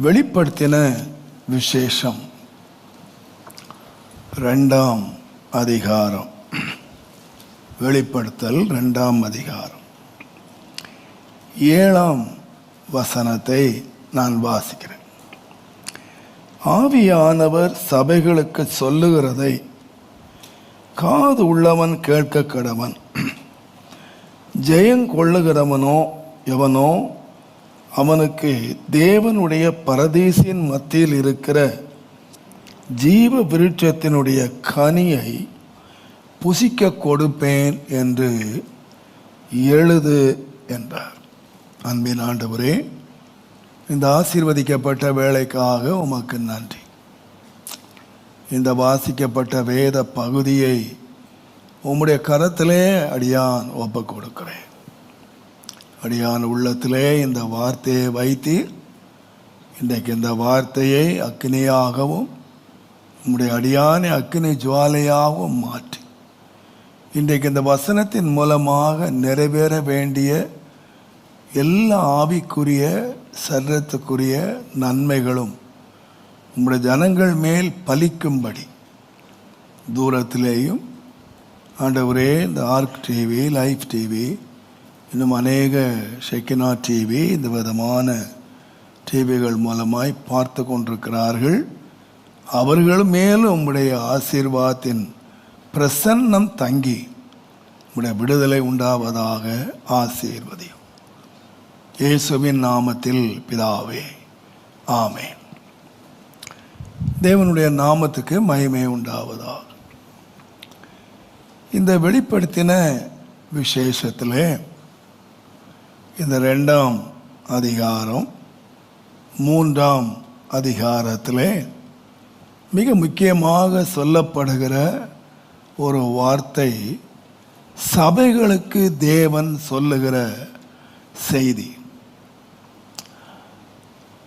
வெளிப்படுத்தின விசேஷம் 2ஆம் அதிகாரம். வெளிப்படுத்தல் 2ஆம் அதிகாரம் 7ஆம் வசனத்தை நான் வாசிக்கிறேன். ஆவியானவர் சபைகளுக்கு சொல்லுகிறதை காது உள்ளவன் கேட்க கடவன். ஜெயங்கொள்ளுகிறவனோ எவனோ அவனுக்கு தேவனுடைய பரதீசின் மத்தியில் இருக்கிற ஜீவ விருட்சத்தினுடைய கனியை புசிக்க கொடுப்பேன் என்று எழுது என்றார். அன்பின் ஆண்டவரே, இந்த ஆசீர்வதிக்கப்பட்ட வேலைக்காக உமக்கு நன்றி. இந்த வாசிக்கப்பட்ட வேத பகுதியை உம்முடைய கரத்திலே அடியான் ஒப்புக் கொடுக்கிறேன். அடியான் உள்ளத்திலே இந்த வார்த்தையை வைத்து இன்றைக்கு இந்த வார்த்தையை அக்கினியாகவும் உம்முடைய அடியானை அக்கினி ஜுவாலையாகவும் மாற்றி இன்றைக்கு இந்த வசனத்தின் மூலமாக நிறைவேற வேண்டிய எல்லா ஆவிக்குரிய சரீரத்துக்குரிய நன்மைகளும் உம்முடைய ஜனங்கள் மேல் பலிக்கும்படி தூரத்திலேயும் ஆண்டவரே இந்த ஆர்க் டிவி, லைஃப் டிவி, இன்னும் அநேக ஷெக்கினா டிவி, இந்த விதமான டிவிகள் மூலமாய் பார்த்து கொண்டிருக்கிறார்கள். அவர்கள் மேலும் உம்முடைய ஆசீர்வாதத்தின் பிரசன்னம் தங்கி உம்முடைய விடுதலை உண்டாவதாக ஆசீர்வதியும். இயேசுவின் நாமத்தில் பிதாவே, ஆமென். தேவனுடைய நாமத்துக்கு மகிமை உண்டாவதாக. இந்த வெளிப்படுத்தின விசேஷத்திலே இந்த 2ஆம் அதிகாரம் 3ஆம் அதிகாரத்திலே மிக முக்கியமாக சொல்லப்படுகிற ஒரு வார்த்தை சபைகளுக்கு தேவன் சொல்லுகிற செய்தி.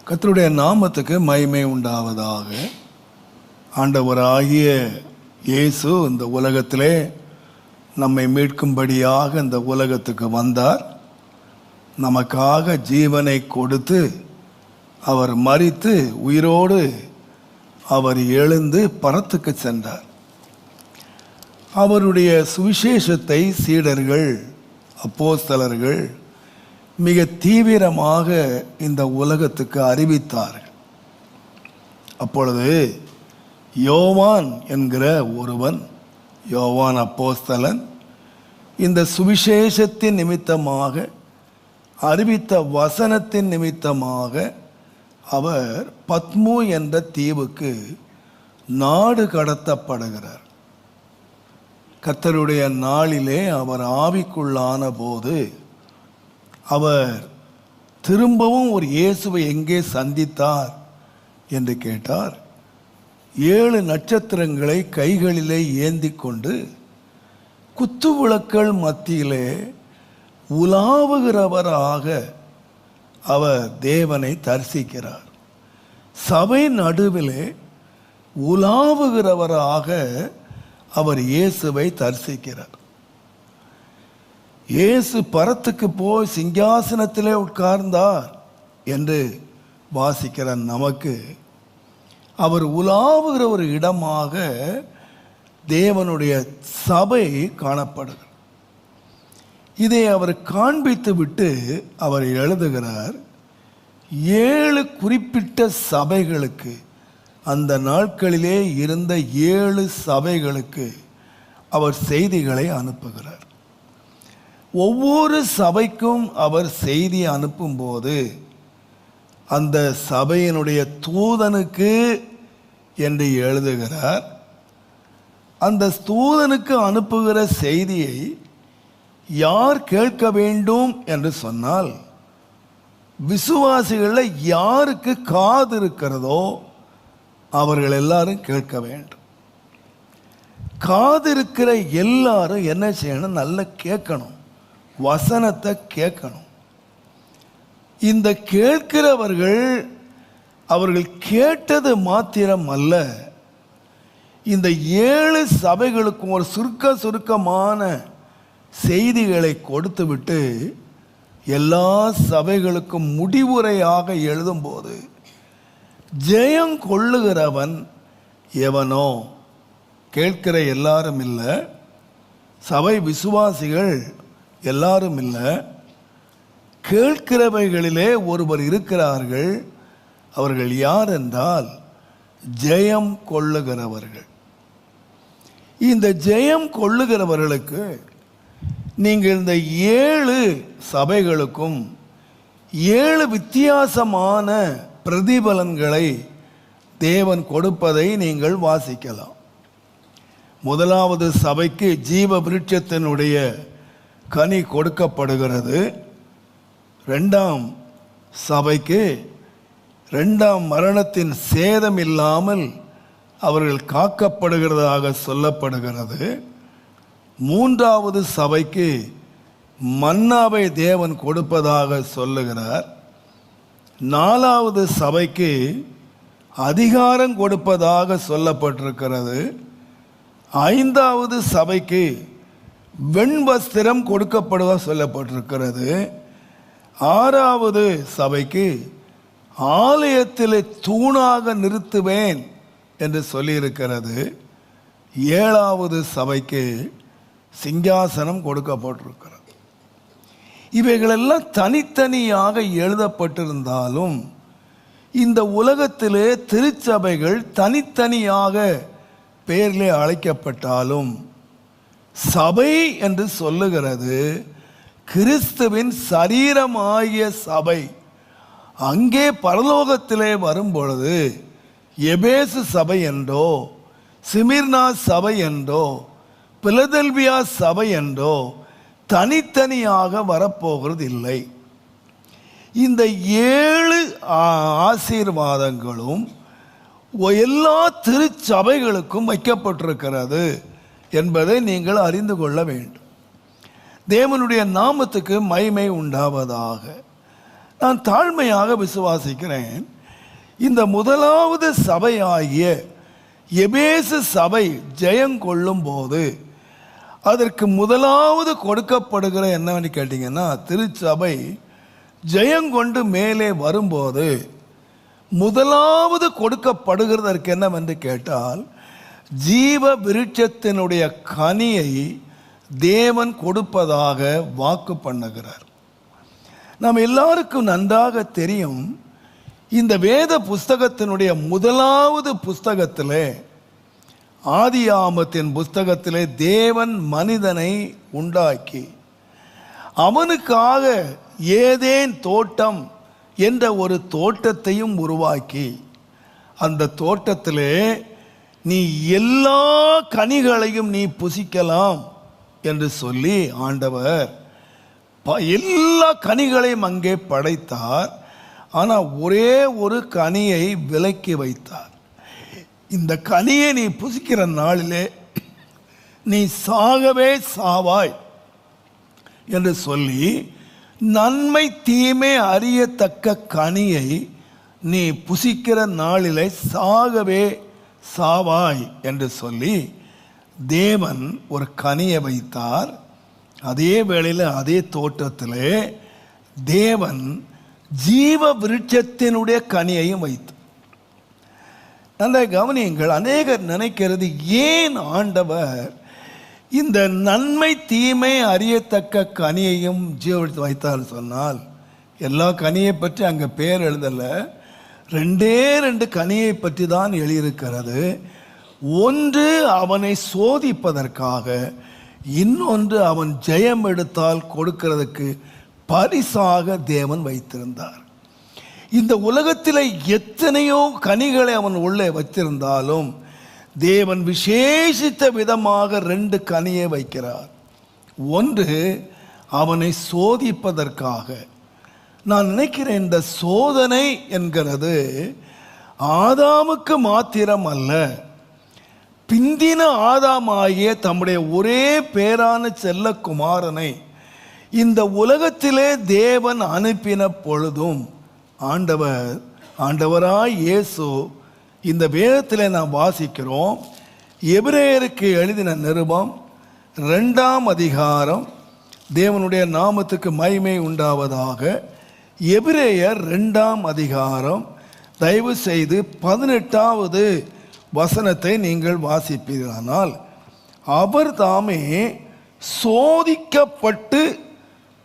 கர்த்தருடைய நாமத்துக்கு மகிமை உண்டாவதாக. ஆண்டவராகிய இயேசு இந்த உலகத்திலே நம்மை மீட்கும்படியாக இந்த உலகத்துக்கு வந்தார். நமக்காக ஜீவனை கொடுத்து அவர் மரித்து உயிரோடு அவர் எழுந்து பரத்துக்கு சென்றார். அவருடைய சுவிசேஷத்தை சீடர்கள், அப்போஸ்தலர்கள் மிக தீவிரமாக இந்த உலகத்துக்கு அறிவித்தார்கள். அப்பொழுது யோவான் என்கிற ஒருவன், யோவான் அப்போஸ்தலன், இந்த சுவிசேஷத்தின் நிமித்தமாக அறிவித்த வசனத்தின் நிமித்தமாக அவர் பத்மு என்ற தீவுக்கு நாடு கடத்தப்படுகிறார். கர்த்தருடைய நாளிலே அவர் ஆவிக்குள்ளான போது அவர் திரும்பவும் ஒரு இயேசுவை எங்கே சந்தித்தார் என்று கேட்டார். 7 நட்சத்திரங்களை கைகளிலே ஏந்தி கொண்டு குத்துவிளக்குகள் மத்தியிலே உலாவுகிறவராக அவர் தேவனை தரிசிக்கிறார். சபை நடுவிலே உலாவுகிறவராக அவர் இயேசுவை தரிசிக்கிறார். இயேசு பரத்துக்கு போய் சிங்காசனத்திலே உட்கார்ந்தார் என்று வாசிக்கிற நமக்கு அவர் உலாவுகிற ஒரு இடமாக தேவனுடைய சபை காணப்படுகிறது. இதை அவர் காண்பித்து விட்டு அவர் எழுதுகிறார். 7 குறிப்பிட்ட சபைகளுக்கு, அந்த நாட்களிலே இருந்த 7 சபைகளுக்கு அவர் செய்திகளை அனுப்புகிறார். ஒவ்வொரு சபைக்கும் அவர் செய்தி அனுப்பும்போது அந்த சபையினுடைய தூதனுக்கு என்று எழுதுகிறார். அந்த தூதனுக்கு அனுப்புகிற செய்தியை யார் கேட்க வேண்டும் என்று சொன்னால், விசுவாசிகளில் யாருக்கு காது இருக்கிறதோ அவர்கள் எல்லாரும் கேட்க வேண்டும். காது இருக்கிற எல்லாரும் என்ன செய்யணும்? நல்லா கேட்கணும், வசனத்தை கேட்கணும். இந்த கேட்கிறவர்கள் அவர்கள் கேட்டது மாத்திரம் அல்ல, இந்த 7 சபைகளுக்கும் ஒரு சுருக்கமான செய்திகளை கொடுத்துவிட்டு எல்லா சபைகளுக்கும் முடிவுரையாக எழுதும்போது ஜெயம் கொள்ளுகிறவன் எவனோ? கேட்கிற எல்லாரும் இல்லை, சபை விசுவாசிகள் எல்லாரும் இல்லை, கேட்கிறவைகளிலே ஒருவர் இருக்கிறார்கள். அவர்கள் யார் என்றால் ஜெயம் கொள்ளுகிறவர்கள். இந்த ஜெயம் கொள்ளுகிறவர்களுக்கு நீங்கள் இந்த 7 சபைகளுக்கும் 7 வித்தியாசமான பிரதிபலன்களை தேவன் கொடுப்பதை நீங்கள் வாசிக்கலாம். முதலாவது சபைக்கு ஜீவ விருட்சத்தினுடைய கனி கொடுக்கப்படுகிறது. 2ஆம் சபைக்கு 2ஆம் மரணத்தின் சேதம் இல்லாமல் அவர்கள் காக்கப்படுகிறதாக சொல்லப்படுகிறது. 3வது சபைக்கு மன்னாவை தேவன் கொடுப்பதாக சொல்லுகிறார். 4வது சபைக்கு அதிகாரம் கொடுப்பதாக சொல்லப்பட்டிருக்கிறது. 5வது சபைக்கு வெண்வஸ்திரம் கொடுக்கப்படுவதாக சொல்லப்பட்டிருக்கிறது. 6வது சபைக்கு ஆலயத்தில் தூணாக நிறுத்துவேன் என்று சொல்லியிருக்கிறது. 7வது சபைக்கு சிங்காசனம் கொடுக்கப்பட்டிருக்கிறது. இவைகளெல்லாம் தனித்தனியாக எழுதப்பட்டிருந்தாலும் இந்த உலகத்திலே திருச்சபைகள் தனித்தனியாக பெயரிலே அழைக்கப்பட்டாலும் சபை என்று சொல்லுகிறது கிறிஸ்துவின் சரீரமாகிய சபை. அங்கே பரலோகத்திலே வரும்பொழுது எபேசு சபை என்றோ, சிமிர்னா சபை என்றோ, பிலதெல்பியா சபை என்றோ தனித்தனியாக வரப்போகிறது இல்லை. இந்த 7 ஆசீர்வாதங்களும் எல்லா திருச்சபைகளுக்கும் வைக்கப்பட்டிருக்கிறது என்பதை நீங்கள் அறிந்து கொள்ள வேண்டும். தேவனுடைய நாமத்துக்கு மகிமை உண்டாவதாக. நான் தாழ்மையாக விசுவாசிக்கிறேன், இந்த முதலாவது சபையாகிய எபேசு சபை ஜெயங்கொள்ளும் போது அதற்கு முதலாவது கொடுக்கப்படுகிற என்னவென்னு கேட்டிங்கன்னா, திருச்சபை ஜெயங்கொண்டு மேலே வரும்போது முதலாவது கொடுக்கப்படுகிறதற்கு என்னவென்று கேட்டால், ஜீவ விருட்சத்தினுடைய கனியை தேவன் கொடுப்பதாக வாக்கு பண்ணுகிறார். நாம் எல்லாருக்கும் நன்றாக தெரியும், இந்த வேத புஸ்தகத்தினுடைய முதலாவது புஸ்தகத்திலே, ஆதியாகமத்தின் புஸ்தகத்திலே தேவன் மனிதனை உண்டாக்கி அவனுக்காக ஏதேன் தோட்டம் என்ற ஒரு தோட்டத்தையும் உருவாக்கி, அந்த தோட்டத்திலே நீ எல்லா கனிகளையும் நீ புசிக்கலாம் என்று சொல்லி ஆண்டவர் எல்லா கனிகளையும் அங்கே படைத்தார். ஆனால் ஒரே ஒரு கனியை விலக்கி வைத்தார். இந்த கனியை நீ புசிக்கிற நாளிலே நீ சாகவே சாவாய் என்று சொல்லி, நன்மை தீமை அறியத்தக்க கனியை நீ புசிக்கிற நாளிலே சாகவே சாவாய் என்று சொல்லி தேவன் ஒரு கனியை வைத்தார். அதே வேளையில் அதே தோட்டத்திலே தேவன் ஜீவ விருட்சத்தினுடைய கனியையும் வைத்தார். நல்ல கவனியுங்கள், அநேகர் நினைக்கிறது, ஏன் ஆண்டவர் இந்த நன்மை தீமை அறியத்தக்க கனியையும் ஜீவ வைத்தார் சொன்னால், எல்லா கனியை பற்றி அங்கே பேர் எழுதலை, 2 கனியை பற்றி தான் எழுதியிருக்கிறது. ஒன்று அவனை சோதிப்பதற்காக, இன்னொன்று அவன் ஜெயம் எடுத்தால் கொடுக்கிறதுக்கு பரிசாக தேவன் வைத்திருந்தார். இந்த உலகத்தில் எத்தனையோ கனிகளை அவன் உள்ளே வைத்திருந்தாலும் தேவன் விசேஷித்த விதமாக 2 கனியை வைக்கிறார். ஒன்று அவனை சோதிப்பதற்காக. நான் நினைக்கிறேன், இந்த சோதனை என்கிறது ஆதாமுக்கு மாத்திரம் அல்ல, பிந்தின ஆதாமாகிய தம்முடைய ஒரே பேரான செல்லக்குமாரனை இந்த உலகத்திலே தேவன் அனுப்பின பொழுதும் ஆண்டவராய் இயேசு, இந்த வேதத்தில் நாம் வாசிக்கிறோம், எபிரேயருக்கு எழுதின நிருபம் 2ஆம் அதிகாரம், தேவனுடைய நாமத்துக்கு மகிமை உண்டாவதாக, எபிரேயர் 2ஆம் அதிகாரம் தயவு செய்து 18வது வசனத்தை நீங்கள் வாசிப்பீர்களானால், அவர் தாமே சோதிக்கப்பட்டு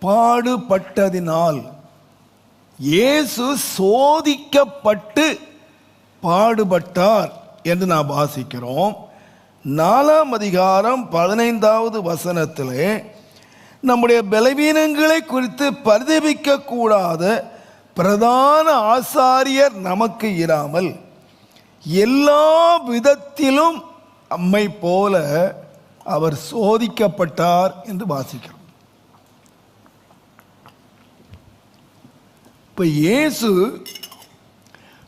பாடுபட்டதினால், இயேசு சோதிக்கப்பட்டு பாடுபட்டார் என்று நாம் வாசிக்கிறோம். 4ஆம் அதிகாரம் 15வது வசனத்திலே நம்முடைய பலவீனங்களை குறித்து பரிதபிக்க கூடாத பிரதான ஆசாரியர் நமக்கு இராமல் எல்லா விதத்திலும் நம்மை போல அவர் சோதிக்கப்பட்டார் என்று வாசிக்கிறோம். இப்ப இயேசு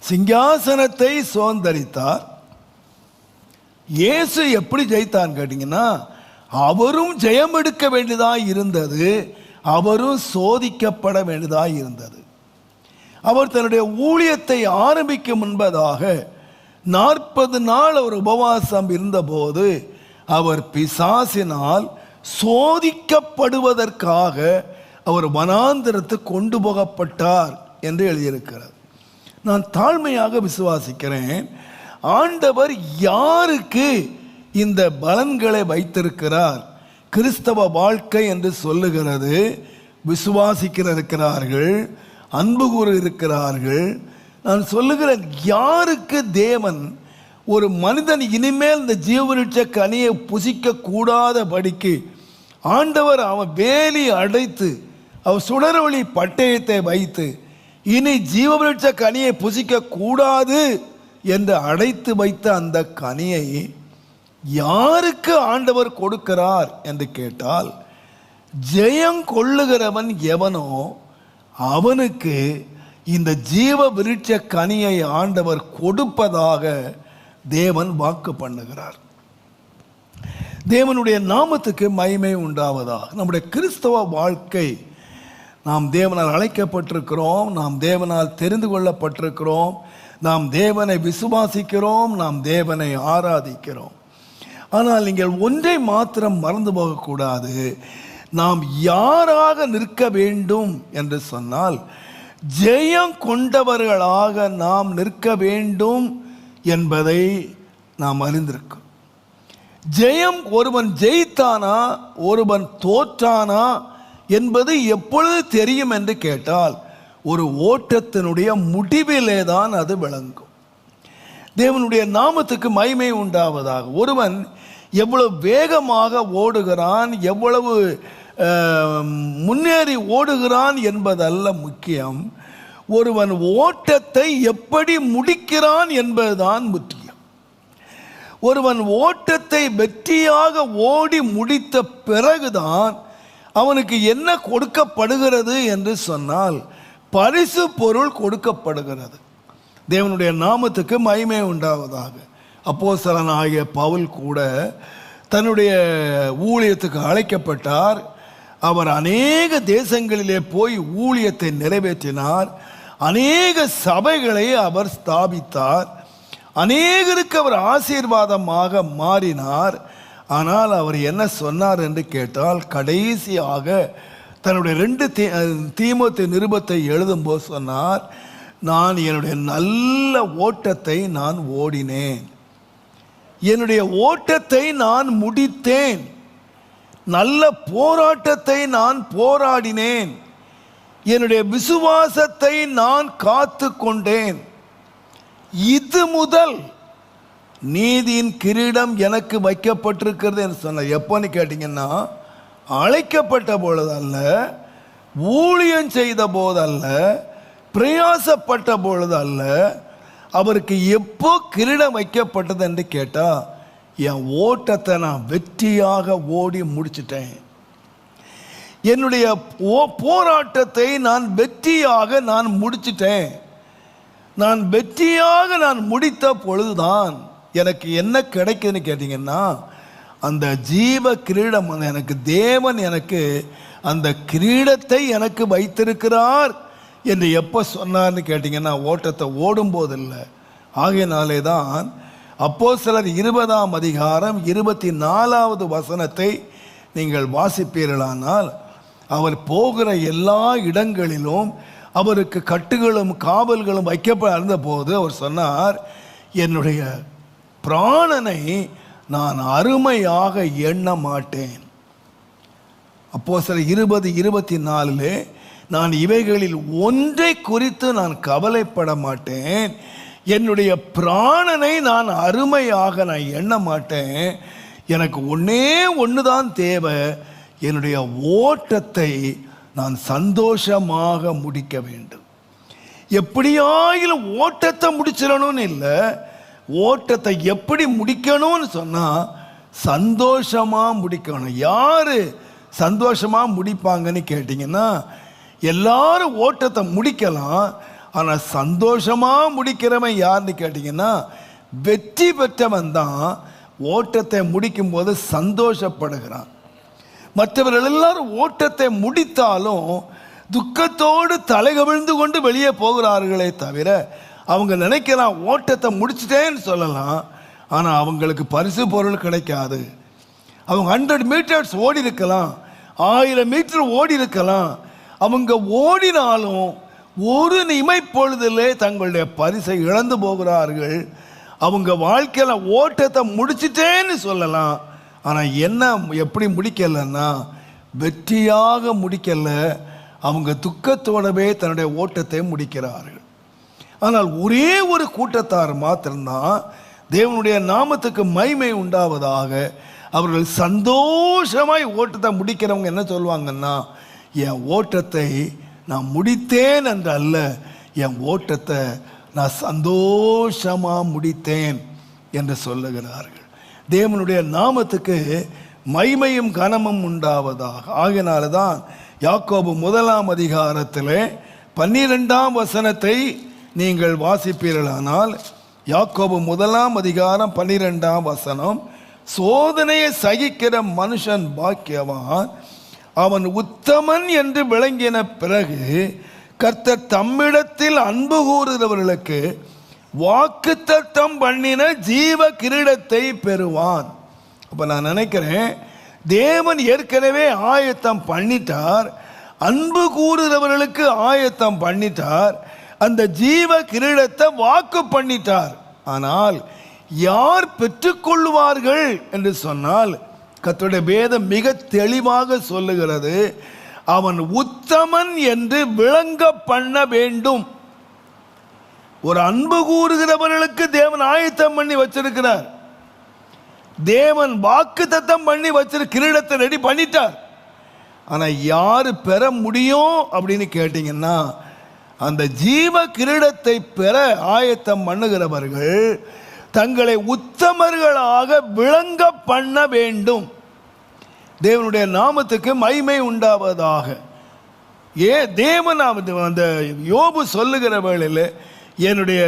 சிங்காசனத்தை சுதந்தரித்தார். இயேசு எப்படி ஜெயித்தான்னு கேட்டீங்கன்னா, அவரும் ஜெயம் எடுக்க வேண்டியதாக இருந்தது, அவரும் சோதிக்கப்பட வேண்டியதாக இருந்தது. அவர் தன்னுடைய ஊழியத்தை ஆரம்பிக்கும் முன்பதாக 40 நாள் அவர் உபவாசம் இருந்தபோது அவர் பிசாசினால் சோதிக்கப்படுவதற்காக அவர் வனாந்திரத்துக்கு கொண்டு போகப்பட்டார் என்று எழுதியிருக்கிறார். நான் தாழ்மையாக விசுவாசிக்கிறேன், ஆண்டவர் யாருக்கு இந்த பலன்களை வைத்திருக்கிறார்? கிறிஸ்தவ வாழ்க்கை என்று சொல்லுகிறது, விசுவாசிக்கிறார்கள், அன்பு கூற இருக்கிறார்கள். நான் சொல்லுகிறேன், யாருக்கு தேவன் ஒரு மனிதன் இனிமேல் இந்த ஜீவவிருட்ச கனியை புசிக்க கூடாதபடிக்கு ஆண்டவர் அவன் வேலி அடைத்து அவர் சுடரொளி பட்டயத்தை வைத்து இனி ஜீவவிருட்ச கனியை புசிக்க கூடாது என்று அடைத்து வைத்த அந்த கனியை யாருக்கு ஆண்டவர் கொடுக்கிறார் என்று கேட்டால், ஜெயம் கொள்ளுகிறவன் எவனோ அவனுக்கு இந்த ஜீவ விருட்ச கனியை ஆண்டவர் கொடுப்பதாக தேவன் வாக்கு பண்ணுகிறார். தேவனுடைய நாமத்துக்கு மகிமை உண்டாவதாக. நம்முடைய கிறிஸ்தவ வாழ்க்கை, நாம் தேவனால் அழைக்கப்பட்டிருக்கிறோம், நாம் தேவனால் தெரிந்து கொள்ளப்பட்டிருக்கிறோம், நாம் தேவனை விசுவாசிக்கிறோம், நாம் தேவனை ஆராதிக்கிறோம். ஆனால் நீங்கள் ஒன்றை மாத்திரம் மறந்து போகக்கூடாது, நாம் யாராக நிற்க வேண்டும் என்று சொன்னால் ஜெயம் கொண்டவர்களாக நாம் நிற்க வேண்டும் என்பதை நாம் அறிந்திருக்கிறோம். ஜெயம், ஒருவன் ஜெயித்தானா ஒருவன் தோற்றானா என்பது எப்பொழுது தெரியும் என்று கேட்டால், ஒரு ஓட்டத்தினுடைய முடிவிலே தான் அது விளங்கும். தேவனுடைய நாமத்துக்கு மகிமை உண்டாவதாக. ஒருவன் எவ்வளவு வேகமாக ஓடுகிறான், எவ்வளவு முன்னேறி ஓடுகிறான் என்பதல்ல முக்கியம், ஒருவன் ஓட்டத்தை எப்படி முடிக்கிறான் என்பதுதான் முக்கியம். ஒருவன் ஓட்டத்தை வெற்றியாக ஓடி முடித்த பிறகுதான் அவனுக்கு என்ன கொடுக்கப்படுகிறது என்று சொன்னால், பரிசு பொருள் கொடுக்கப்படுகிறது. தேவனுடைய நாமத்துக்கு மகிமை உண்டாவதாக. அப்போஸ்தலனாகிய பவுல் கூட தன்னுடைய ஊழியத்துக்கு அழைக்கப்பட்டார். அவர் அநேக தேசங்களிலே போய் ஊழியத்தை நிறைவேற்றினார். அநேக சபைகளை அவர் ஸ்தாபித்தார். அநேகருக்கு அவர் ஆசீர்வாதமாக மாறினார். ஆனால் அவர் என்ன சொன்னார் என்று கேட்டால், கடைசியாக தன்னுடைய 2 தீமோத்தேயு நிருபத்தை எழுதும்போது சொன்னார், நான் என்னுடைய நல்ல ஓட்டத்தை நான் ஓடினேன், என்னுடைய ஓட்டத்தை நான் முடித்தேன், நல்ல போராட்டத்தை நான் போராடினேன், என்னுடைய விசுவாசத்தை நான் காத்து கொண்டேன், இது முதல் நீதியின் கிரீடம் எனக்கு வைக்கப்பட்டிருக்கிறது என்று சொன்னார். எப்போன்னு கேட்டிங்கன்னா, அழைக்கப்பட்ட பொழுதல்ல, ஊழியம் செய்த போதல்ல, பிரயாசப்பட்ட பொழுது அல்ல, அவருக்கு எப்போ கிரீடம் வைக்கப்பட்டது என்று கேட்டால், என் ஓட்டத்தை நான் வெற்றியாக ஓடி முடிச்சிட்டேன், என்னுடைய போராட்டத்தை நான் வெற்றியாக நான் முடிச்சிட்டேன், நான் வெற்றியாக நான் முடித்த பொழுதுதான் எனக்கு என்ன கிடைக்குதுன்னு கேட்டிங்கன்னா, அந்த ஜீவ கிரீடம் எனக்கு தேவன் எனக்கு அந்த கிரீடத்தை எனக்கு வைத்திருக்கிறார் என்று எப்போ சொன்னார்னு கேட்டிங்கன்னா, ஓட்டத்தை ஓடும்போது இல்லை. ஆகையினாலே தான் அப்போஸ்தலர் 20ஆம் அதிகாரம் 24வது வசனத்தை நீங்கள் வாசிப்பீர்களானால், அவர் போகிற எல்லா இடங்களிலும் அவருக்கு கட்டுகளும் காவல்களும் வைக்கப்பட போது அவர் சொன்னார், என்னுடைய பிராணனை நான் அருமையாக எண்ண மாட்டேன். அப்போஸ்தலர் 20:24 நான் இவைகளில் ஒன்றை குறித்து நான் கவலைப்பட மாட்டேன், என்னுடைய பிராணனை நான் அருமையாக நான் எண்ண மாட்டேன், எனக்கு ஒன்று தான் தேவை, என்னுடைய ஓட்டத்தை நான் சந்தோஷமாக முடிக்க வேண்டும். எப்படியாயிலும் ஓட்டத்தை முடிச்சிடணும்னு இல்லை, ஓட்டத்தை எப்படி முடிக்கணும்னு சொன்னால் சந்தோஷமாக முடிக்கணும். யார் சந்தோஷமாக முடிப்பாங்கன்னு கேட்டிங்கன்னா, எல்லாரும் ஓட்டத்தை முடிக்கலாம், ஆனால் சந்தோஷமாக முடிக்கிறவன் யாருன்னு கேட்டிங்கன்னா வெற்றி பெற்றவன் தான் ஓட்டத்தை முடிக்கும்போது சந்தோஷப்படுகிறான். மற்றவர்கள் எல்லாரும் ஓட்டத்தை முடித்தாலும் துக்கத்தோடு தலைகவிழ்ந்து கொண்டு வெளியே போகிறார்களே தவிர, அவங்க நினைக்கலாம் ஓட்டத்தை முடிச்சிட்டேன்னு சொல்லலாம், ஆனால் அவங்களுக்கு பரிசு பொருள் கிடைக்காது. அவங்க 100 மீட்டர்ஸ் ஓடி இருக்கலாம், 1000 மீட்டர் ஓடி இருக்கலாம், அவங்க ஓடினாலும் ஒரு இமைப்பொழுதிலே தங்களுடைய பரிசை இழந்து போகிறார்கள். அவங்க வாழ்க்கையில் ஓட்டத்தை முடிச்சிட்டேன்னு சொல்லலாம், ஆனால் என்ன எப்படி முடிக்கலைன்னா வெற்றியாக முடிக்கல, அவங்க துக்கத்தோடவே தன்னுடைய ஓட்டத்தை முடிக்கிறார்கள். ஆனால் ஒரே ஒரு கூட்டத்தார் மாத்திரம்தான் தேவனுடைய நாமத்துக்கு மகிமை உண்டாவதாக அவர்கள் சந்தோஷமாய் ஓட்டத்தை முடிக்கிறவங்க என்ன சொல்லுவாங்கன்னா, என் ஓட்டத்தை நான் முடித்தேன் என்று அல்ல, என் ஓட்டத்தை நான் சந்தோஷமாக முடித்தேன் என்று சொல்லுகிறார்கள். தேவனுடைய நாமத்துக்கு மகிமையும் கனமும் உண்டாவதாக. ஆகையினால தான் யாக்கோபு 1 அதிகாரத்தில் 12ஆம் வசனத்தை நீங்கள் வாசிப்பீர்களானால், யாக்கோபு 1 அதிகாரம் 12ஆம் வசனம், சோதனையை சகிக்கிற மனுஷன் பாக்கியவான், அவன் உத்தமன் என்று விளங்கின பிறகு கர்த்தர் தம்மிடத்தில் அன்பு கூறுகிறவர்களுக்கு வாக்குத்தத்தம் பண்ணின ஜீவ கிரீடத்தை பெறுவான். அப்போ நான் நினைக்கிறேன், தேவன் ஏற்கனவே ஆயத்தம் பண்ணிட்டார், அன்பு கூறுகிறவர்களுக்கு ஆயத்தம் பண்ணிட்டார், அந்த ஜீவ கிரீடத்தை வாக்கு பண்ணிட்டார். ஆனால் யார் பெற்றுக்கொள்வார்கள் என்று சொன்னால், கர்த்தருடைய வேதம் மிக தெளிவாக சொல்லுகிறது, அவன் உத்தமன் என்று விளங்க பண்ண வேண்டும். ஒரு அன்பு கூறுகிறவர்களுக்கு தேவன் ஆயத்தம் பண்ணி வச்சிருக்கிறார், தேவன் வாக்கு தத்தம் பண்ணி வச்சிருக்க கிரீடத்தை ரெடி பண்ணிட்டார். ஆனால் யார் பெற முடியும் அப்படின்னு கேட்டிங்கன்னா, அந்த ஜீவ கிரீடத்தை பெற ஆயத்தம் பண்ணுகிறவர்கள் தங்களை உத்தமர்களாக விளங்க பண்ண வேண்டும். தேவனுடைய நாமத்துக்கு மகிமை உண்டாவதாக. தேவன் அந்த யோபு சொல்லுகிற வேளையில், என்னுடைய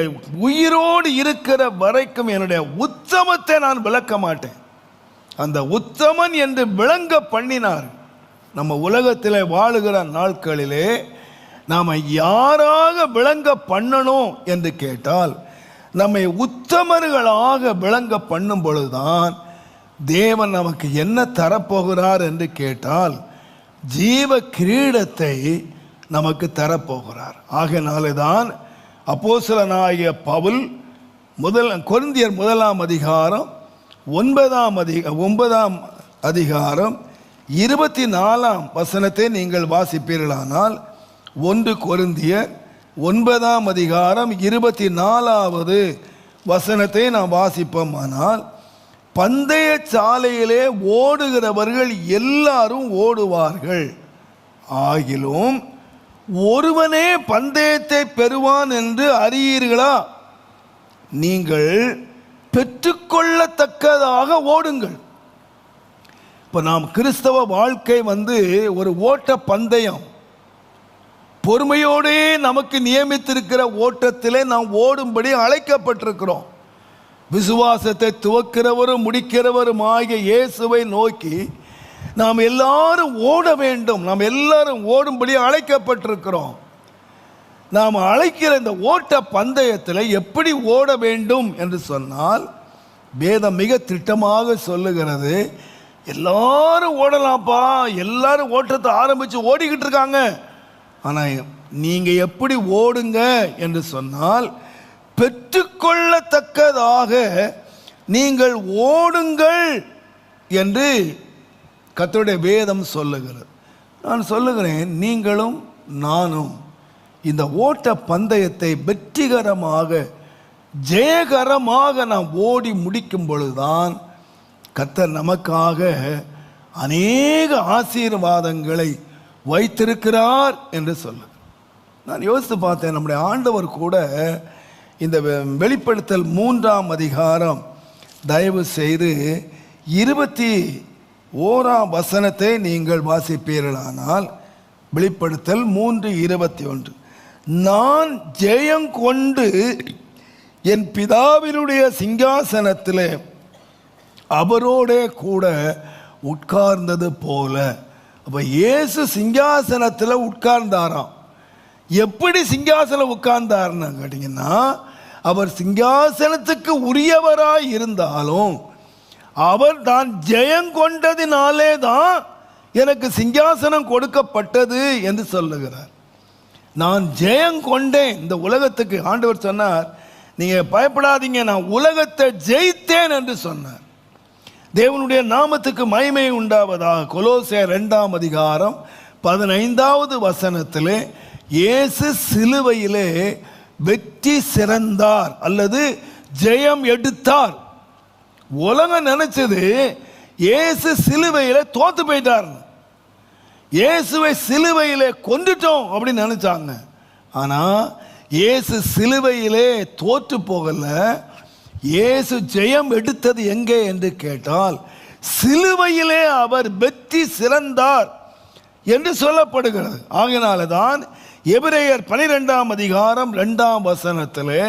உயிரோடு இருக்கிற வரைக்கும் என்னுடைய உத்தமத்தை நான் விளக்க மாட்டேன், அந்த உத்தமன் என்று விளங்க பண்ணினார். நம்ம உலகத்தில் வாழுகிற நாட்களிலே நாம் யாராக விளங்க பண்ணணும் என்று கேட்டால், நம்மை உத்தமர்களாக விளங்க பண்ணும் பொழுதுதான் தேவன் நமக்கு என்ன தரப்போகிறார் என்று கேட்டால் ஜீவ கிரீடத்தை நமக்கு தரப்போகிறார். ஆகையினாலே தான் அப்போஸ்தலனாகிய பவுல் கொரிந்தியர் 1 அதிகாரம் 9ஆம் அதிகாரம் 24ஆம் வசனத்தை நீங்கள் வாசிப்பீர்களானால், 1 கொரிந்தியர் 9ஆம் அதிகாரம் 24வது வசனத்தை நாம் வாசிப்போமானால், பந்தய சாலையிலே ஓடுகிறவர்கள் எல்லாரும் ஓடுவார்கள், ஆகிலும் ஒருவனே பந்தயத்தை பெறுவான் என்று அறியீர்களா, நீங்கள் பெற்றுக்கொள்ளத்தக்கதாக ஓடுங்கள். இப்போ நாம் கிறிஸ்தவ வாழ்க்கை ஒரு ஓட்ட பந்தயம். பொறுமையோடே நமக்கு நியமித்திருக்கிற ஓட்டத்திலே நாம் ஓடும்படி அழைக்கப்பட்டிருக்கிறோம். விசுவாசத்தை துவக்கிறவரும் முடிக்கிறவரும் ஆகிய இயேசுவை நோக்கி நாம் எல்லாரும் ஓட வேண்டும். நாம் எல்லாரும் ஓடும்படி அழைக்கப்பட்டிருக்கிறோம். நாம் அழைக்கிற இந்த ஓட்ட பந்தயத்தில் எப்படி ஓட வேண்டும் என்று சொன்னால், வேதம் மிக திட்டமாக சொல்லுகிறது, எல்லாரும் ஓடலாம்ப்பா, எல்லாரும் ஓட்டத்தை ஆரம்பித்து ஓடிக்கிட்டு இருக்காங்க, ஆனால் நீங்கள் எப்படி ஓடுங்க என்று சொன்னால், பெற்றுக்கொள்ளத்தக்கதாக நீங்கள் ஓடுங்கள் என்று கர்த்தருடைய வேதம் சொல்லுகிறது. நான் சொல்லுகிறேன், நீங்களும் நானும் இந்த ஓட்ட பந்தயத்தை வெற்றிகரமாக ஜெயகரமாக நாம் ஓடி முடிக்கும் பொழுதுதான் கர்த்தர் நமக்காக அநேக ஆசீர்வாதங்களை வைத்திருக்கிறார் என்று சொல்லுங்கள். நான் யோசித்து பார்த்தேன், நம்முடைய ஆண்டவர் கூட இந்த வெளிப்படுத்தல் 3ஆம் அதிகாரம் தயவு செய்து 21ஆம் வசனத்தை நீங்கள் வாசிப்பீர்களானால், வெளிப்படுத்தல் 3:21, நான் ஜெயம் கொண்டு என் பிதாவினுடைய சிங்காசனத்திலே அவரோடே கூட உட்கார்ந்தது போல. அப்போ இயேசு சிங்காசனத்தில் உட்கார்ந்தாராம். எப்படி சிங்காசனம் உட்கார்ந்தார்னு கேட்டிங்கன்னா, அவர் சிங்காசனத்துக்கு உரியவராய் இருந்தாலும் அவர் தான் ஜெயம் கொண்டதினாலே தான் எனக்கு சிங்காசனம் கொடுக்கப்பட்டது என்று சொல்லுகிறார். நான் ஜெயம் கொண்டேன் இந்த உலகத்துக்கு. ஆண்டவர் சொன்னார், நீங்கள் பயப்படாதீங்க, நான் உலகத்தை ஜெயித்தேன் என்று சொன்னார். தேவனுடைய நாமத்துக்கு மகிமை உண்டாவதாக. கொலோசையர் 2ஆம் அதிகாரம் 15வது வசனத்திலே இயேசு சிலுவையிலே வெற்றி சிறந்தார் அல்லது ஜெயம் எடுத்தார். உலகம் நினைச்சது இயேசு சிலுவையிலே தோத்து போயிட்டார், இயேசுவை சிலுவையிலே கொண்டுட்டோம் அப்படின்னு நினைச்சாங்க. ஆனால் இயேசு சிலுவையிலே தோற்று போகல. இயேசு ஜெயம் எடுத்தது எங்கே என்று கேட்டால், சிலுவையிலே அவர் வெற்றி சிறந்தார் என்று சொல்லப்படுகிறது. ஆகையினால தான் எபிரேயர் 12ஆம் அதிகாரம் 2ஆம் வசனத்திலே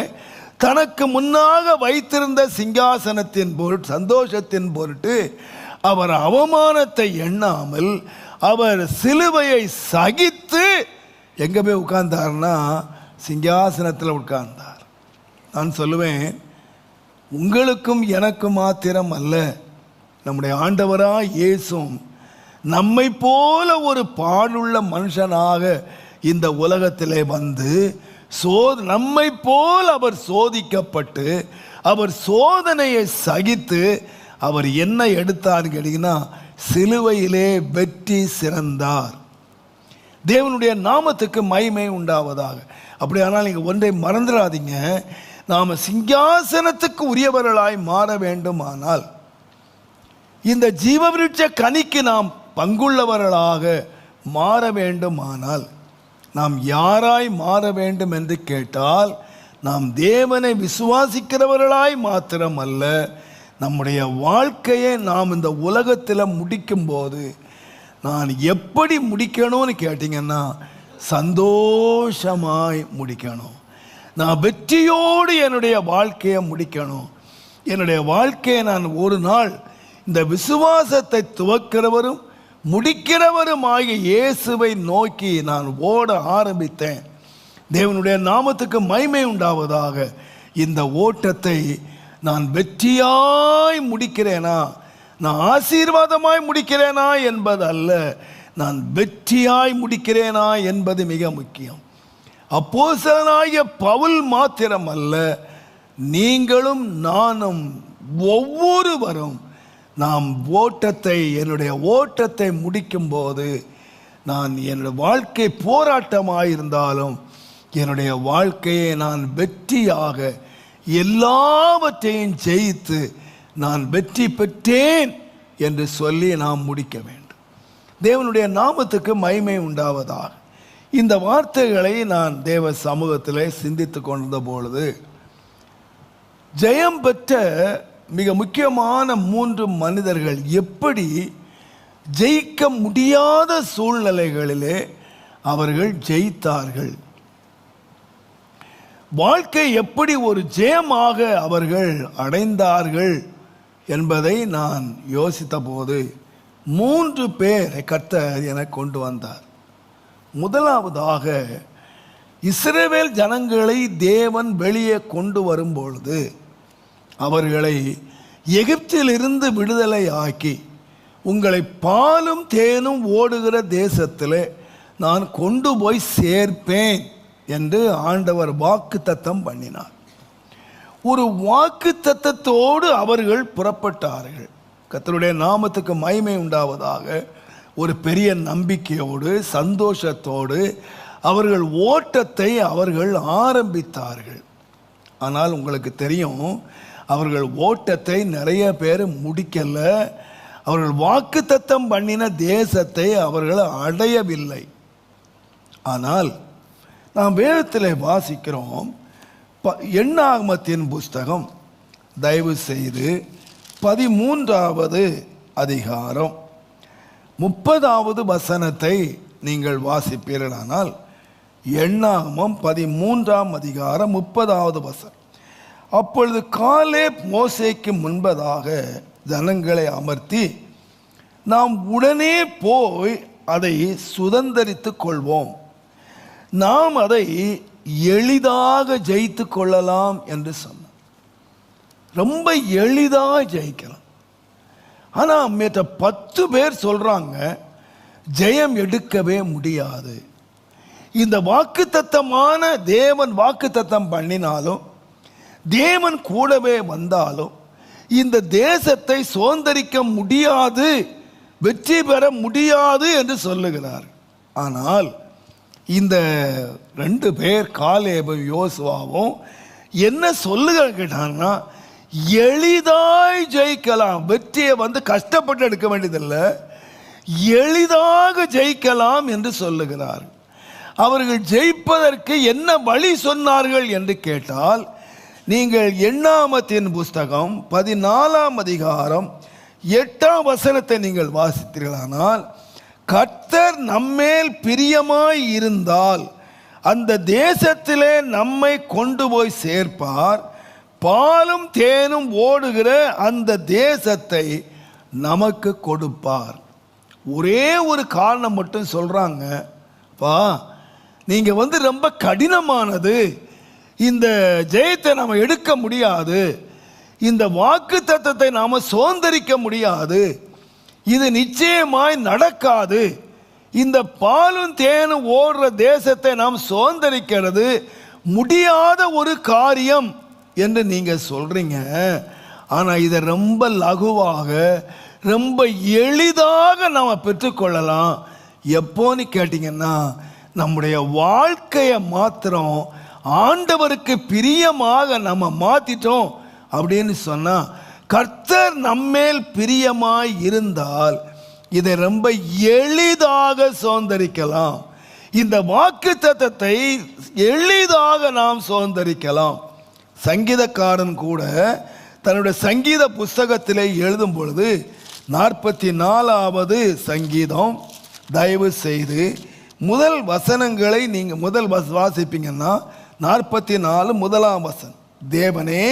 தனக்கு முன்னாக வைத்திருந்த சிங்காசனத்தின் பொருட்டு, சந்தோஷத்தின் பொருட்டு அவர் அவமானத்தை எண்ணாமல் அவர் சிலுவையை சகித்து எங்கே போய் உட்கார்ந்தார்னா சிங்காசனத்தில் உட்கார்ந்தார். நான் சொல்லுவேன், உங்களுக்கும் எனக்கு மாத்திரம் அல்ல, நம்முடைய ஆண்டவராய் இயேசுவும் நம்மை போல ஒரு பாடுள்ள மனுஷனாக இந்த உலகத்திலே வந்து நம்மை போல் அவர் சோதிக்கப்பட்டு அவர் சோதனையை சகித்து அவர் என்ன எடுத்தார் கேட்டீங்கன்னா, சிலுவையிலே வெற்றி சிறந்தார். தேவனுடைய நாமத்துக்கு மகிமை உண்டாவதாக. அப்படியானால் நீங்கள் ஒன்றை மறந்துடாதீங்க, நாம் சிங்காசனத்துக்கு உரியவர்களாய் மாற வேண்டுமானால், இந்த ஜீவவிருட்ச கனிக்கு நாம் பங்குள்ளவர்களாக மாற வேண்டுமானால், நாம் யாராய் மாற வேண்டும் என்று கேட்டால், நாம் தேவனை விசுவாசிக்கிறவர்களாய் மாத்திரம் அல்ல, நம்முடைய வாழ்க்கையை நாம் இந்த உலகத்தில் முடிக்கும்போது நான் எப்படி முடிக்கணும்னு கேட்டிங்கன்னா, சந்தோஷமாய் முடிக்கணும். நான் வெற்றியோடு என்னுடைய வாழ்க்கையை முடிக்கணும். என்னுடைய வாழ்க்கையை நான் ஒரு நாள் இந்த விசுவாசத்தை துவக்கிறவரும் முடிக்கிறவருமாகிய இயேசுவை நோக்கி நான் ஓட ஆரம்பித்தேன். தேவனுடைய நாமத்துக்கு மகிமை உண்டாவதாக. இந்த ஓட்டத்தை நான் வெற்றியாய் முடிக்கிறேனா, நான் ஆசீர்வாதமாய் முடிக்கிறேனா என்பது அல்ல, நான் வெற்றியாய் முடிக்கிறேனா என்பது மிக முக்கியம். அப்போஸ்தலனாகிய பவுல் மாத்திரம் அல்ல, நீங்களும் நானும் ஒவ்வொருவரும் நாம் என்னுடைய ஓட்டத்தை முடிக்கும்போது, நான் என்னுடைய வாழ்க்கை போராட்டமாயிருந்தாலும் என்னுடைய வாழ்க்கையை நான் வெற்றியாக எல்லாவற்றையும் ஜெயித்து நான் வெற்றி பெற்றேன் என்று சொல்லி நாம் முடிக்க வேண்டும். தேவனுடைய நாமத்துக்கு மகிமை உண்டாவதாக. இந்த வார்த்தைகளை நான் தேவ சமூகத்திலே சிந்தித்து கொண்டிருந்த பொழுது, ஜெயம் பெற்ற மிக முக்கியமான 3 மனிதர்கள் எப்படி ஜெயிக்க முடியாத சூழ்நிலைகளிலே அவர்கள் ஜெயித்தார்கள், வாழ்க்கை எப்படி ஒரு ஜெயமாக அவர்கள் அடைந்தார்கள் என்பதை நான் யோசித்த போது 3 பேரை கர்த்தர் என கொண்டு வந்தார். முதலாவதாக, இஸ்ரவேல் ஜனங்களை தேவன் வெளியே கொண்டு வரும்பொழுது அவர்களை எகிப்திலிருந்து விடுதலை ஆக்கி உங்களை பாலும் தேனும் ஓடுகிற தேசத்திலே நான் கொண்டு போய் சேர்ப்பேன் என்று ஆண்டவர் வாக்குத்தத்தம் பண்ணினார். ஒரு வாக்குத்தத்தத்தோடு அவர்கள் புறப்பட்டார்கள். கர்த்தருடைய நாமத்துக்கு மகிமை உண்டாவதாக. ஒரு பெரிய நம்பிக்கையோடு சந்தோஷத்தோடு அவர்கள் ஓட்டத்தை அவர்கள் ஆரம்பித்தார்கள். ஆனால் உங்களுக்கு தெரியும், அவர்கள் ஓட்டத்தை நிறைய பேர் முடிக்கல. அவர்கள் வாக்குத்தத்தம் பண்ணின தேசத்தை அவர்கள் அடையவில்லை. ஆனால் நாம் வேதத்தில் வாசிக்கிறோம், எண்ணாகமத்தின் புஸ்தகம் தயவு செய்து 13வது அதிகாரம் 30வது வசனத்தை நீங்கள் வாசிப்பீர்களானால், எண்ணாகமம் 13ஆம் அதிகாரம் 30வது வசனம். அப்பொழுது காலேப் மோசேக்கு முன்பதாக ஜனங்களை அமர்த்தி, நாம் உடனே போய் அதை சுதந்தரித்து கொள்வோம், நாம் அதை எளிதாக ஜெயித்து கொள்ளலாம் என்று சொன்னார். ரொம்ப எளிதாக ஜெயிக்கலாம். ஆனால் மற்ற 10 பேர் சொல்றாங்க ஜெயம் எடுக்கவே முடியாது. இந்த வாக்குத்தத்தமான தேவன் வாக்குத்தத்தம் பண்ணினாலும், தேவன் கூடவே வந்தாலும் இந்த தேசத்தை சுதந்தரிக்க முடியாது, வெற்றி பெற முடியாது என்று சொல்லுகிறார். ஆனால் இந்த 2 பேர் காலேபும் யோசுவாவும் என்ன சொல்லுகிறாங்கன்னா, எளிதாய் ஜெயிக்கலாம், வெற்றியை கஷ்டப்பட்டு எடுக்க வேண்டியதில்லை, எளிதாக ஜெயிக்கலாம் என்று சொல்லுகிறார். அவர்கள் ஜெயிப்பதற்கு என்ன வழி சொன்னார்கள் என்று கேட்டால், நீங்கள் எண்ணாகமத்தின் புஸ்தகம் 14ஆம் அதிகாரம் 8ஆம் வசனத்தை நீங்கள் வாசித்தீர்களானால், கர்த்தர் நம்மேல் பிரியமாய் இருந்தால் அந்த தேசத்திலே நம்மை கொண்டு போய் சேர்ப்பார், பாலும் தேனும் ஓடுகிற அந்த தேசத்தை நமக்கு கொடுப்பார். ஒரே ஒரு காரணம் மட்டும் சொல்றாங்க, பா நீங்க ரொம்ப கடினமானது, இந்த ஜெயத்தை நாம எடுக்க முடியாது, இந்த வாக்குத்தத்தத்தை நாம சுதந்தரிக்க முடியாது, இது நிச்சயமாய் நடக்காது, இந்த பாலும் தேனும் ஓடுற தேசத்தை நாம் சுதந்தரிக்கிறது முடியாத ஒரு காரியம் என்று நீங்க சொல்றீங்க. ஆனா இதை ரொம்ப லகுவாக ரொம்ப எளிதாக நாம் பெற்றுக்கொள்ளலாம். எப்போன்னு கேட்டீங்கன்னா, நம்முடைய வாழ்க்கையை மாத்திரம் ஆண்டவருக்கு பிரியமாக நம்ம மாத்திட்டோம் அப்படின்னு சொன்னா, கர்த்தர் நம்மேல் பிரியமாய் இருந்தால் இதை ரொம்ப எளிதாக சுதந்தரிக்கலாம். இந்த வாக்குத்தத்தத்தை எளிதாக நாம் சுதந்தரிக்கலாம். சங்கீதக்காரன் கூட தன்னுடைய சங்கீத புஸ்தகத்திலே எழுதும் பொழுது 44வது சங்கீதம் தயவு செய்து முதல் வசனங்களை நீங்கள் முதல் வாசிப்பீங்கன்னா 44 முதலாம் வசனம். தேவனே,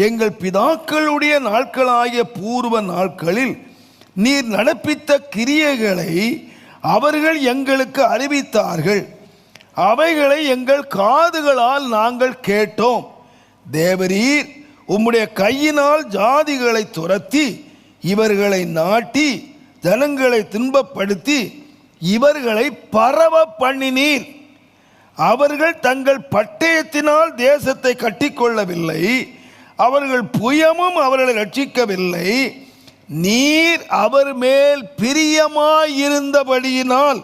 எங்கள் பிதாக்களுடைய நாட்களாகிய பூர்வ நாட்களில் நீர் நடப்பித்த கிரியைகளை அவர்கள் எங்களுக்கு அறிவித்தார்கள், அவைகளை எங்கள் காதுகளால் நாங்கள் கேட்டோம். தேவரீர் உம்முடைய கையினால் ஜாதிகளை துரத்தி இவர்களை நாட்டி ஜனங்களை துன்பப்படுத்தி இவர்களை பரவ பண்ணினீர். அவர்கள் தங்கள் பட்டயத்தினால் தேசத்தை கட்டிக்கொள்ளவில்லை, அவர்கள் புயமும் அவர்களை ரட்சிக்கவில்லை. நீர் அவர் மேல் பிரியமாயிருந்தபடியினால்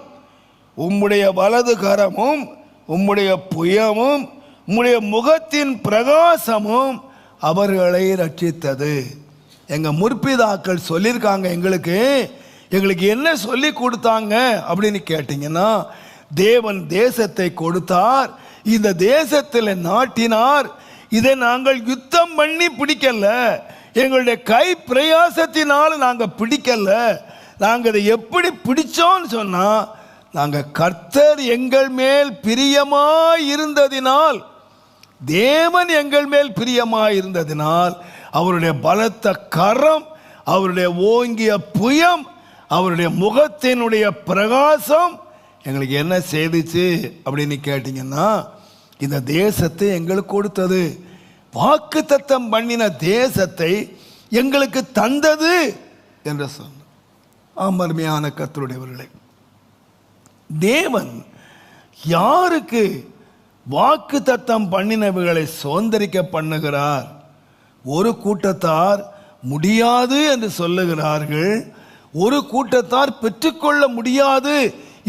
உம்முடைய வலது கரமும் உம்முடைய புயமும் உம்முடைய முகத்தின் பிரகாசமும் அவர்களை ரட்சித்தது. எங்க முற்பிதாக்கள் சொல்லியிருக்காங்க, எங்களுக்கு என்ன சொல்லி கொடுத்தாங்க அப்படின்னு கேட்டீங்கன்னா, தேவன் தேசத்தை கொடுத்தார், இந்த தேசத்தில் நாட்டினார், இதை நாங்கள் யுத்தம் பண்ணி பிடிக்கல, எங்களுடைய கை பிரயாசத்தினால் நாங்கள் பிடிக்கல, நாங்கள் இதை எப்படி பிடிச்சோன்னு சொன்னா, நாங்கள் கர்த்தர் எங்கள் மேல் பிரியமாய் இருந்ததினால், தேவன் எங்கள் மேல் பிரியமாய் இருந்ததினால் அவருடைய பலத்த கரம், அவருடைய ஓங்கிய புயம், அவருடைய முகத்தினுடைய பிரகாசம் எங்களுக்கு என்ன செய்துச்சு அப்படின்னு கேட்டீங்கன்னா, இந்த தேசத்தை எங்களுக்கு கொடுத்தது, வாக்குத்தத்தம் பண்ணின தேசத்தை எங்களுக்கு தந்தது என்று சொன்ன. அருமையான கர்த்தருடையவர்களே, தேவன் யாருக்கு வாக்கு தத்தம் பண்ணினவைகளை சுதந்திரிக்க பண்ணுகிறார்? ஒரு கூட்டத்தார் முடியாது என்று சொல்லுகிறார்கள், ஒரு கூட்டத்தார் பெற்றுக்கொள்ள முடியாது,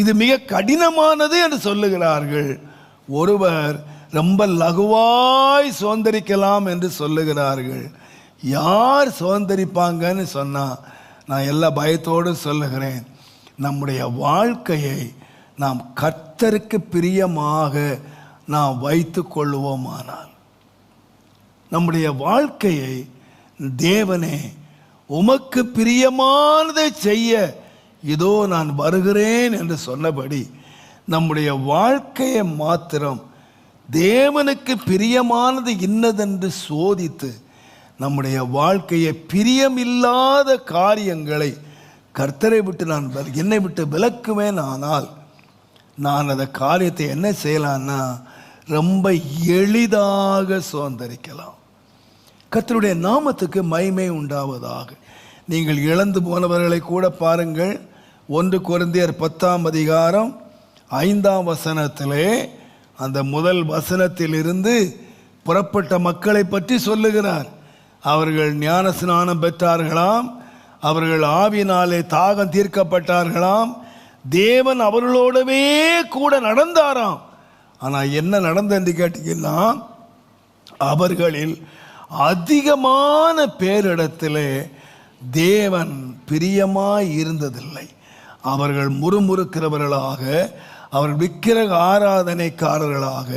இது மிக கடினமானது என்று சொல்லுகிறார்கள். ஒருவர் ரொம்ப லகுவாய் சுதந்திரிக்கலாம் என்று சொல்லுகிறார்கள். யார் சுதந்திரிப்பாங்கன்னு சொன்னால், நான் எல்லா பயத்தோடு சொல்லுகிறேன், நம்முடைய வாழ்க்கையை நாம் கர்த்தருக்கு பிரியமாக நாம் வைத்து கொள்வோமானால், நம்முடைய வாழ்க்கையை தேவனே உமக்கு பிரியமானதை செய்ய இதோ நான் வருகிறேன் என்று சொன்னபடி நம்முடைய வாழ்க்கையை மாத்திரம் தேவனுக்கு பிரியமானது இன்னதென்று சோதித்து நம்முடைய வாழ்க்கையை பிரியமில்லாத காரியங்களை கர்த்தரை விட்டு நான் என்னை விட்டு விலக்குவேன். ஆனால் நான் அந்த காரியத்தை என்ன செய்யலான்னா ரொம்ப எளிதாக சுதந்திரிக்கலாம். கர்த்தருடைய நாமத்துக்கு மகிமை உண்டாவதாக. நீங்கள் இழந்து போனவர்களை கூட பாருங்கள். 1 கொரிந்தியர் 10:5 அந்த முதல் வசனத்திலிருந்து புறப்பட்ட மக்களை பற்றி சொல்லுகிறார். அவர்கள் ஞான ஸ்நானம் பெற்றார்களாம், அவர்கள் ஆவியினாலே தாகம் தீர்க்கப்பட்டார்களாம், தேவன் அவர்களோடவே கூட நடந்தாராம். ஆனால் என்ன நடந்தது கேட்டீங்கன்னா, அவர்களில் அதிகமான பேரிடத்திலே தேவன் பிரியமாய் இருந்ததில்லை. அவர்கள் முறுமுறுக்கிறவர்களாக, அவர்கள் விக்கிரக ஆராதனைக்காரர்களாக,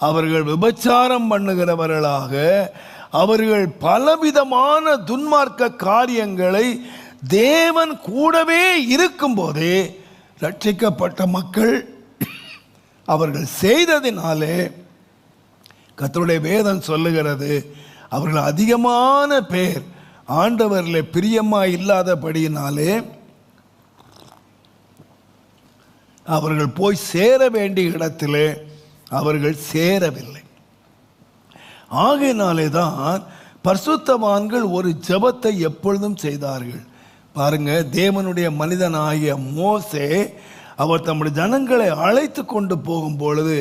அவர்கள் விபச்சாரம் பண்ணுகிறவர்களாக, அவர்கள் பலவிதமான துன்மார்க்க காரியங்களை தேவன் கூடவே இருக்கும்போதே ரட்சிக்கப்பட்ட மக்கள் அவர்கள் செய்ததினாலே கர்த்தருடைய வேதம் சொல்லுகிறது, அவர்கள் அதிகமான பேர் ஆண்டவரில் பிரியமாய் இல்லாதபடியினாலே அவர்கள் போய் சேர வேண்டிய இடத்திலே அவர்கள் சேரவில்லை. ஆகையினாலே தான் பரிசுத்தவான்கள் ஒரு ஜெபத்தை எப்பொழுதும் செய்தார்கள். பாருங்க, தேவனுடைய மனிதனாகிய மோசே அவர் தம்முடைய ஜனங்களை அழைத்து கொண்டு போகும் பொழுது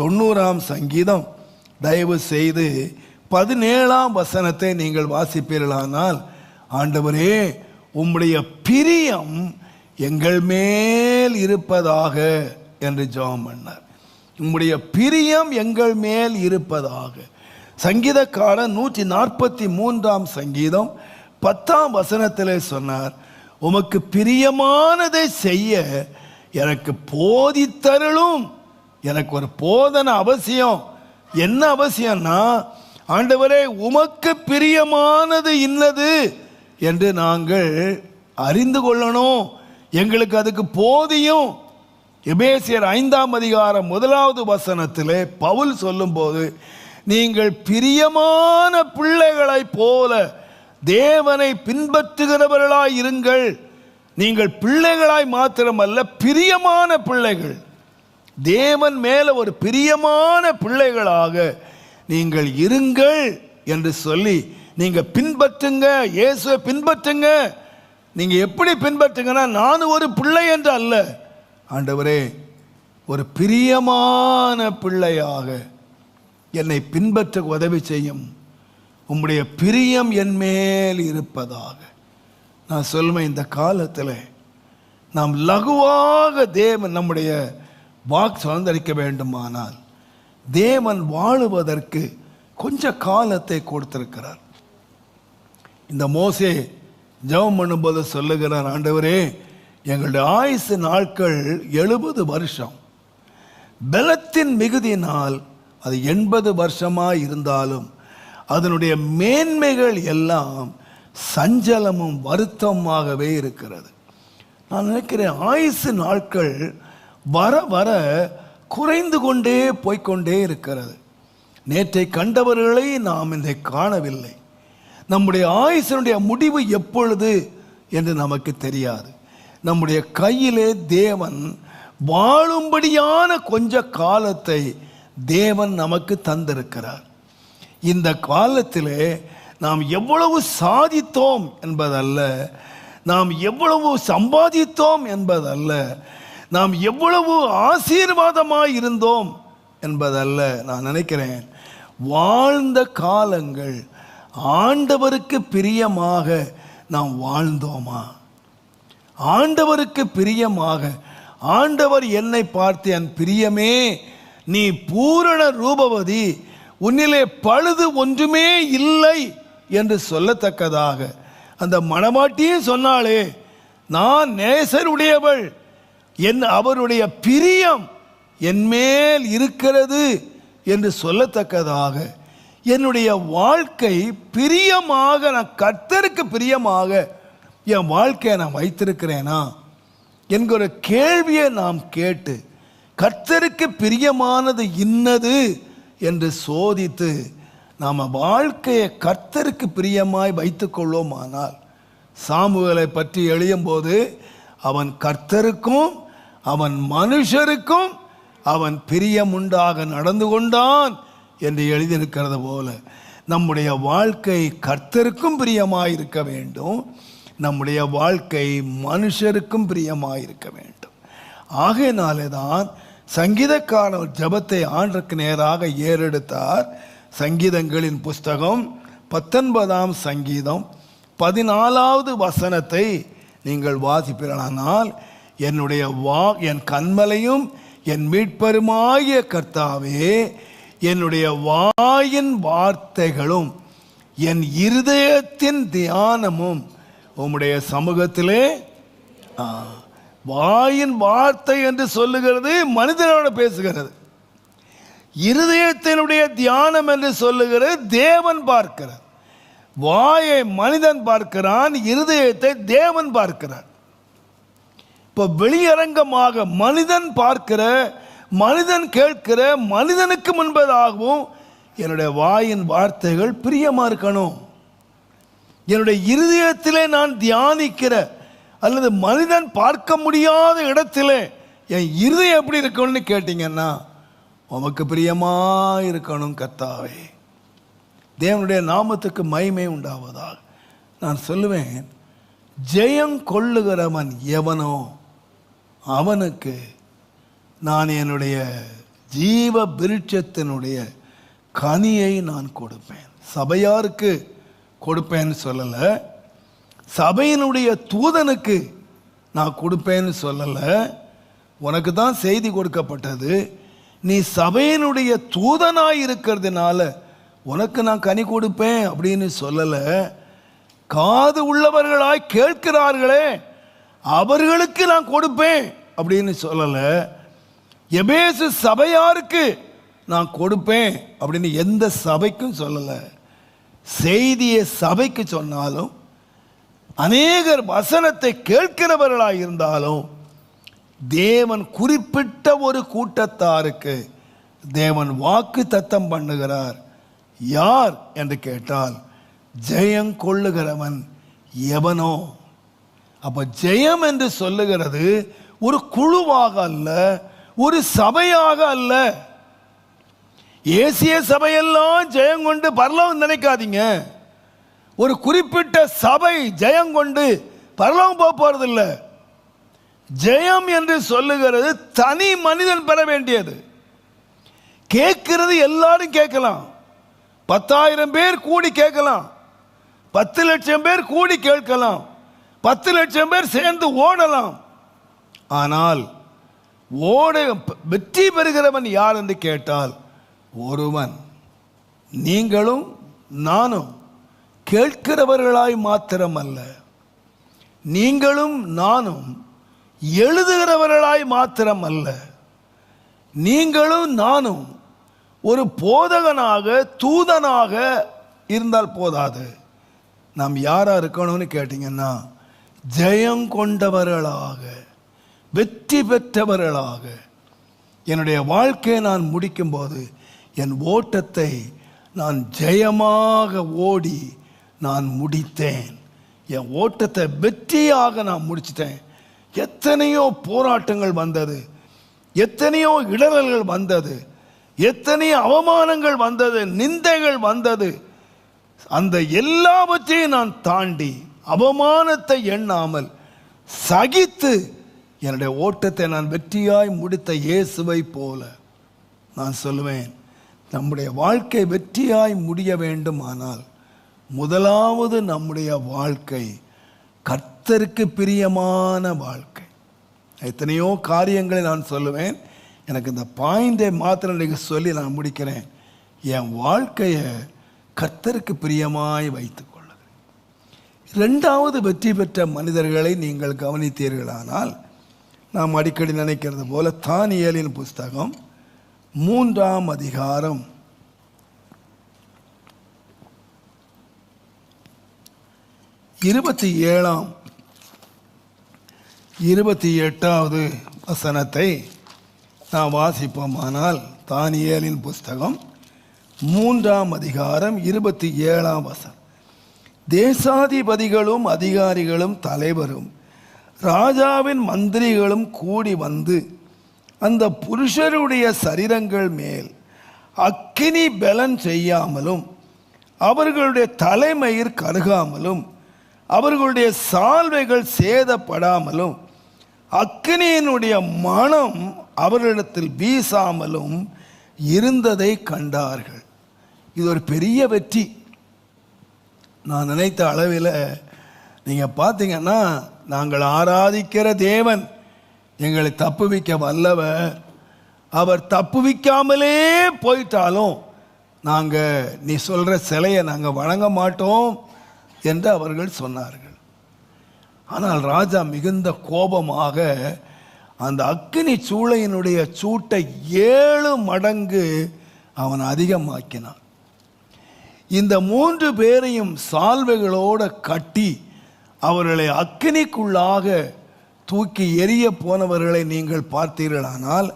90ஆம் சங்கீதம் தயவு செய்து 17ஆம் வசனத்தை நீங்கள் வாசிப்பீர்களானால், ஆண்டவரே உம்முடைய பிரியம் எங்கள் மேல் இருப்பதாக என்று ஜெபம் பண்ணார். உம்முடைய பிரியம் எங்கள் மேல் இருப்பதாக. சங்கீதக்காரன் 143ஆம் சங்கீதம் 10ஆம் வசனத்திலே சொன்னார், உமக்கு பிரியமானதை செய்ய எனக்கு போதித்தருளும். எனக்கு ஒரு போதனை அவசியம். என்ன அவசியம்னா, ஆண்டவரே உமக்கு பிரியமானது இன்னது என்று நாங்கள் அறிந்து கொள்ளணும், எங்களுக்கு அதுக்கு போதியும். எபேசியர் 5ஆம் அதிகாரம் 1வது வசனத்திலே பவுல் சொல்லும்போது, நீங்கள் பிரியமான பிள்ளைகளைப் போல தேவனை பின்பற்றுகிறவர்களாய் இருங்கள். நீங்கள் பிள்ளைகளாய் மாத்திரமல்ல, பிரியமான பிள்ளைகள். தேவன் மேல ஒரு பிரியமான பிள்ளைகளாக நீங்கள் இருங்கள் என்று சொல்லி நீங்க பின்பற்றுங்க, இயேசுவை பின்பற்றுங்க. நீங்க எப்படி பின்பற்றுங்கன்னா, நான் ஒரு பிள்ளை என்று அல்ல, ஆண்டவரே ஒரு பிரியமான பிள்ளையாக என்னை பின்பற்ற உதவி செய்யும், உம்முடைய பிரியம் என் மேல் இருப்பதாக. நான் சொல்லுவேன், இந்த காலத்தில் நாம் லகுவாக தேவன் நம்முடைய வாக்கு சுதந்திரிக்க வேண்டுமானால் தேவன் வாழுவதற்கு கொஞ்ச காலத்தை கொடுத்திருக்கிறார். இந்த மோசே ஜெபம் பண்ணும்போது சொல்லுகிறார், ஆண்டவரே எங்களுடைய ஆயுசு நாட்கள் 70 வருஷம், பலத்தின் மிகுதியினால் அது 80 வருஷமாக இருந்தாலும் அதனுடைய மேன்மைகள் எல்லாம் சஞ்சலமும் வருத்தமாகவே இருக்கிறது. நான் நினைக்கிறேன், ஆயுசு நாட்கள் வர வர குறைந்து கொண்டே போய்கொண்டே இருக்கிறது. நேற்றை கண்டவர்களை நாம் இன்றை காணவில்லை. நம்முடைய ஆயுசனுடைய முடிவு எப்பொழுது என்று நமக்கு தெரியாது. நம்முடைய கையிலே தேவன் வாழும்படியான கொஞ்ச காலத்தை தேவன் நமக்கு தந்திருக்கிறார். இந்த காலத்திலே நாம் எவ்வளவு சாதித்தோம் என்பதல்ல, நாம் எவ்வளவு சம்பாதித்தோம் என்பதல்ல, நாம் எவ்வளவு ஆசீர்வாதமாய் இருந்தோம் என்பதல்ல. நான் நினைக்கிறேன், வாழ்ந்த காலங்கள் ஆண்டவருக்கு பிரியமாக நாம் வாழ்ந்தோமா? ஆண்டவருக்கு பிரியமாக, ஆண்டவர் என்னை பார்த்து என் பிரியமே நீ பூரண ரூபவதி, உன்னிலே பழுது ஒன்றுமே இல்லை என்று சொல்லத்தக்கதாக அந்த மணவாட்டியும் சொன்னாலே, நான் நேசருடையவள், அவருடைய பிரியம் என்மேல் இருக்கிறது என்று சொல்லத்தக்கதாக என்னுடைய வாழ்க்கை பிரியமாக, நான் கர்த்தருக்கு பிரியமாக என் வாழ்க்கையை நான் வைத்திருக்கிறேனா என்கிற கேள்வியை நாம் கேட்டு கர்த்தருக்கு பிரியமானது இன்னது என்று சோதித்து நாம் வாழ்க்கையை கர்த்தருக்கு பிரியமாய் வைத்துக்கொள்வோமானால், சாமுவேலை பற்றி எழுதும்போது அவன் கர்த்தருக்கும் அவன் மனுஷருக்கும் அவன் பிரியம் உண்டாக நடந்து கொண்டான் என்று எழுதியிருக்கிறது போல நம்முடைய வாழ்க்கை கர்த்தருக்கும் பிரியமாய் இருக்க வேண்டும், நம்முடைய வாழ்க்கை மனுஷருக்கும் பிரியமாய் இருக்க வேண்டும். ஆகையினாலே தான் சங்கீதக்காரர் ஜெபத்தை ஆண்டவருக்கு நேராக ஏறெடுத்தார். சங்கீதங்களின் புஸ்தகம் 19ஆம் சங்கீதம் 14வது வசனத்தை நீங்கள் வாசிப்பீர்களானால், என் கன்மலையும் என் மீட்பருமாகிய கர்த்தாவே, என்னுடைய வாயின் வார்த்தைகளும் என் இருதயத்தின் தியானமும் உம்முடைய சமூகத்திலே. வாயின் வார்த்தை என்று சொல்லுகிறது மனிதனோட பேசுகிறது, இருதயத்தினுடைய தியானம் என்று சொல்லுகிறது தேவன் பார்க்கிறார். வாயை மனிதன் பார்க்கிறான், இருதயத்தை தேவன் பார்க்கிறார். இப்போ வெளியரங்கமாக மனிதன் பார்க்கிற, மனிதன் கேட்கிற, மனிதனுக்கு முன்பதாகவும் என்னுடைய வாயின் வார்த்தைகள் பிரியமா இருக்கணும். என்னுடைய இருதயத்திலே நான் தியானிக்கிற அல்லது மனிதன் பார்க்க முடியாத இடத்திலே என் இருதயம் எப்படி இருக்கணும்னு கேட்டீங்கன்னா, உமக்கு பிரியமா இருக்கணும் கர்த்தாவே. தேவனுடைய நாமத்துக்கு மகிமை உண்டாவதாக. நான் சொல்லுவேன், ஜெயம் கொள்ளுகிறவன் எவனோ அவனுக்கு நான் என்னுடைய ஜீவ விருட்சத்தினுடைய கனியை நான் கொடுப்பேன். சபையாருக்கு கொடுப்பேன்னு சொல்லலை, சபையினுடைய தூதனுக்கு நான் கொடுப்பேன்னு சொல்லலை. உனக்கு தான் செய்தி கொடுக்கப்பட்டது, நீ சபையினுடைய தூதனாய் இருக்கிறதுனால உனக்கு நான் கனி கொடுப்பேன் அப்படின்னு சொல்லலை. காது உள்ளவர்களாய் கேட்கிறார்களே அவர்களுக்கு நான் கொடுப்பேன் அப்படின்னு சொல்லலை. எபேசு சபையாருக்கு நான் கொடுப்பேன் அப்படின்னு எந்த சபைக்கும் சொல்லலை. செய்தியை சபைக்கு சொன்னாலும், அநேகர் வசனத்தை கேட்கிறவர்களாக இருந்தாலும், தேவன் குறிப்பிட்ட ஒரு கூட்டத்தாருக்கு தேவன் வாக்கு தத்தம் பண்ணுகிறார். யார் என்று கேட்டால், ஜெயம் கொள்ளுகிறவன் எவனோ. அப்ப ஜெயம் என்று சொல்லுகிறது ஒரு குழுவாக அல்ல, ஒரு சபையாக அல்ல. ஏசிய சபையெல்லாம் ஜெயம் கொண்டு பரலோகம் நினைக்காதீங்க. ஒரு குறிப்பிட்ட சபை ஜெயம் கொண்டு பரலோகம் போக போறதில்ல. ஜெயம் என்று சொல்லுகிறது தனி மனிதன் பெற வேண்டியது. கேட்கிறது எல்லாரும் கேட்கலாம், 10,000 பேர் கூடி கேட்கலாம், 10 லட்சம் பேர் கூடி கேட்கலாம், 10 லட்சம் பேர் சேர்ந்து ஓடலாம். ஆனால் வெற்றி பெறுகிறவன் யார் என்று கேட்டால் ஒருவன். நீங்களும் நானும் கேட்கிறவர்களாய் மாத்திரமல்ல, நீங்களும் நானும் எழுதுகிறவர்களாய் மாத்திரமல்ல, நீங்களும் நானும் ஒரு போதகனாக தூதனாக இருந்தால் போதாது. நாம் யாரா இருக்கணும்னு கேட்டீங்கன்னா, ஜெயம் கொண்டவர்களாக, வெற்றி பெற்றவர்களாக. என்னுடைய வாழ்க்கையை நான் முடிக்கும்போது என் ஓட்டத்தை நான் ஜெயமாக ஓடி நான் முடித்தேன். என் ஓட்டத்தை வெற்றியாக நான் முடிச்சிட்டேன். எத்தனையோ போராட்டங்கள் வந்தது, எத்தனையோ இடரல்கள் வந்தது, எத்தனையோ அவமானங்கள் வந்தது, நிந்தைகள் வந்தது. அந்த எல்லாவற்றையும் நான் தாண்டி அவமானத்தை எண்ணாமல் சகித்து என்னுடைய ஓட்டத்தை நான் வெற்றியாய் முடித்த இயேசுவை போல நான் சொல்லுவேன், நம்முடைய வாழ்க்கை வெற்றியாய் முடிய வேண்டுமானால் முதலாவது நம்முடைய வாழ்க்கை கர்த்தருக்கு பிரியமான வாழ்க்கை. எத்தனையோ காரியங்களை நான் சொல்லுவேன். எனக்கு இந்த பாயிண்டை மாத்திரம் நீங்கள் சொல்லி நான் முடிக்கிறேன். என் வாழ்க்கையை கர்த்தருக்கு பிரியமாய் வைத்துக் கொள்ளுங்கள். இரண்டாவது வெற்றி பெற்ற மனிதர்களை நீங்கள் கவனித்தீர்களானால், நாம் அடிக்கடி நினைக்கிறது போல தானியேலின் புஸ்தகம் 3ஆம் அதிகாரம் 27ஆம் 28வது வசனத்தை நாம் வாசிப்போமானால், தானியேலின் புஸ்தகம் 3ஆம் அதிகாரம் 27ஆம் வசனம். தேசாதிபதிகளும் அதிகாரிகளும் தலைவரும் ராஜாவின் மந்திரிகளும் கூடி வந்து அந்த புருஷருடைய சரீரங்கள் மேல் அக்கினி பலன் செய்யாமலும் அவர்களுடைய தலைமயிர் கருகாமலும் அவர்களுடைய சால்வைகள் சேதப்படாமலும் அக்கினியினுடைய மனம் அவர்களிடத்தில் வீசாமலும் இருந்ததை கண்டார்கள். இது ஒரு பெரிய வெற்றி. நான் நினைத்த அளவில் நீங்கள் பார்த்தீங்கன்னா, நாங்கள் ஆராதிக்கிற தேவன் எங்களை தப்புவிக்க வல்லவர். அவர் தப்புவிக்காமலே போயிட்டாலும் நாங்கள் நீ சொல்கிற சிலையை நாங்கள் வணங்க மாட்டோம் என்று அவர்கள் சொன்னார்கள். ஆனால் ராஜா மிகுந்த கோபமாக அந்த அக்கினி சூளையினுடைய சூட்டை 7 மடங்கு அவன் அதிகமாக்கினான். இந்த 3 பேரையும் சால்வைகளோடு கட்டி அவர்களை அக்கினிக்குள்ளாக தூக்கி எரிய போனவர்களை நீங்கள் பார்த்தீர்களானால்,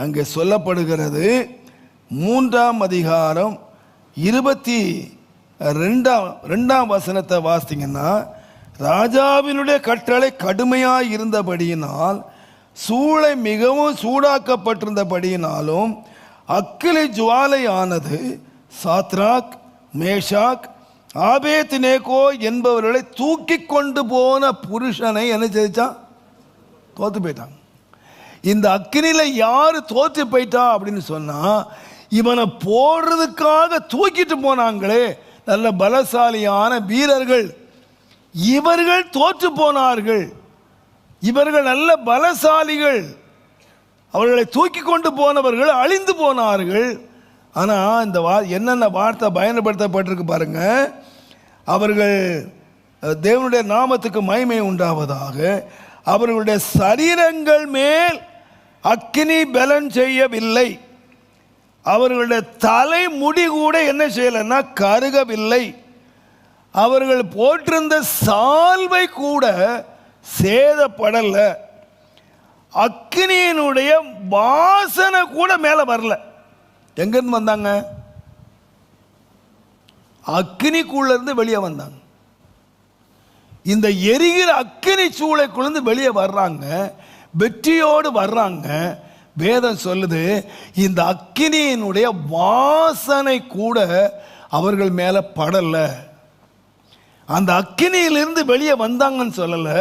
அங்கே சொல்லப்படுகிறது 3ஆம் அதிகாரம் 22ஆம் வசனத்தை வாசிங்கன்னா, ராஜாவினுடைய கட்டளை கடுமையாக இருந்தபடியினால் சூளை மிகவும் சூடாக்கப்பட்டிருந்தபடியினாலும் அக்கினி ஜுவாலையானது சாத்ராக் மேஷாக் ஆபேத்நேகோ என்பவர்களை தூக்கி கொண்டு போன புருஷனை என்ன செய்தான்? தோற்று போயிட்டான். இந்த அக்கினியில் யார் தோற்று போயிட்டா அப்படின்னு சொன்னா, இவனை போடுறதுக்காக தூக்கிட்டு போனாங்களே நல்ல பலசாலியான வீரர்கள், இவர்கள் தோற்று போனார்கள். இவர்கள் நல்ல பலசாலிகள், அவர்களை தூக்கி கொண்டு போனவர்கள் அழிந்து போனார்கள். ஆனால் இந்த என்னென்ன வார்த்தை பயன்படுத்தப்பட்டிருக்கு பாருங்க. அவர்கள் தேவனுடைய நாமத்துக்கு மகிமை உண்டாவதாக அவர்களுடைய சரீரங்கள் மேல் அக்கினி பலன் செய்யவில்லை, அவர்களுடைய தலை முடி கூட என்ன செய்யலைன்னா கருகவில்லை, அவர்கள் போட்டிருந்த சால்வை கூட சேதப்படல, அக்கினியினுடைய வாசனை கூட மேலே வரல. எங்கிருந்து வந்தாங்க? அக்கினிக்குள்ள இருந்து வெளியே வந்தாங்க. இந்த எரிகிற அக்கினி சூளைக்குள்ளேருந்து வெளியே வர்றாங்க, வெற்றியோடு வர்றாங்க. வேதம் சொல்லுது, இந்த அக்கினியினுடைய வாசனை கூட அவர்கள் மேலே படலை. அந்த அக்கினியிலிருந்து வெளியே வந்தாங்கன்னு சொல்லலை,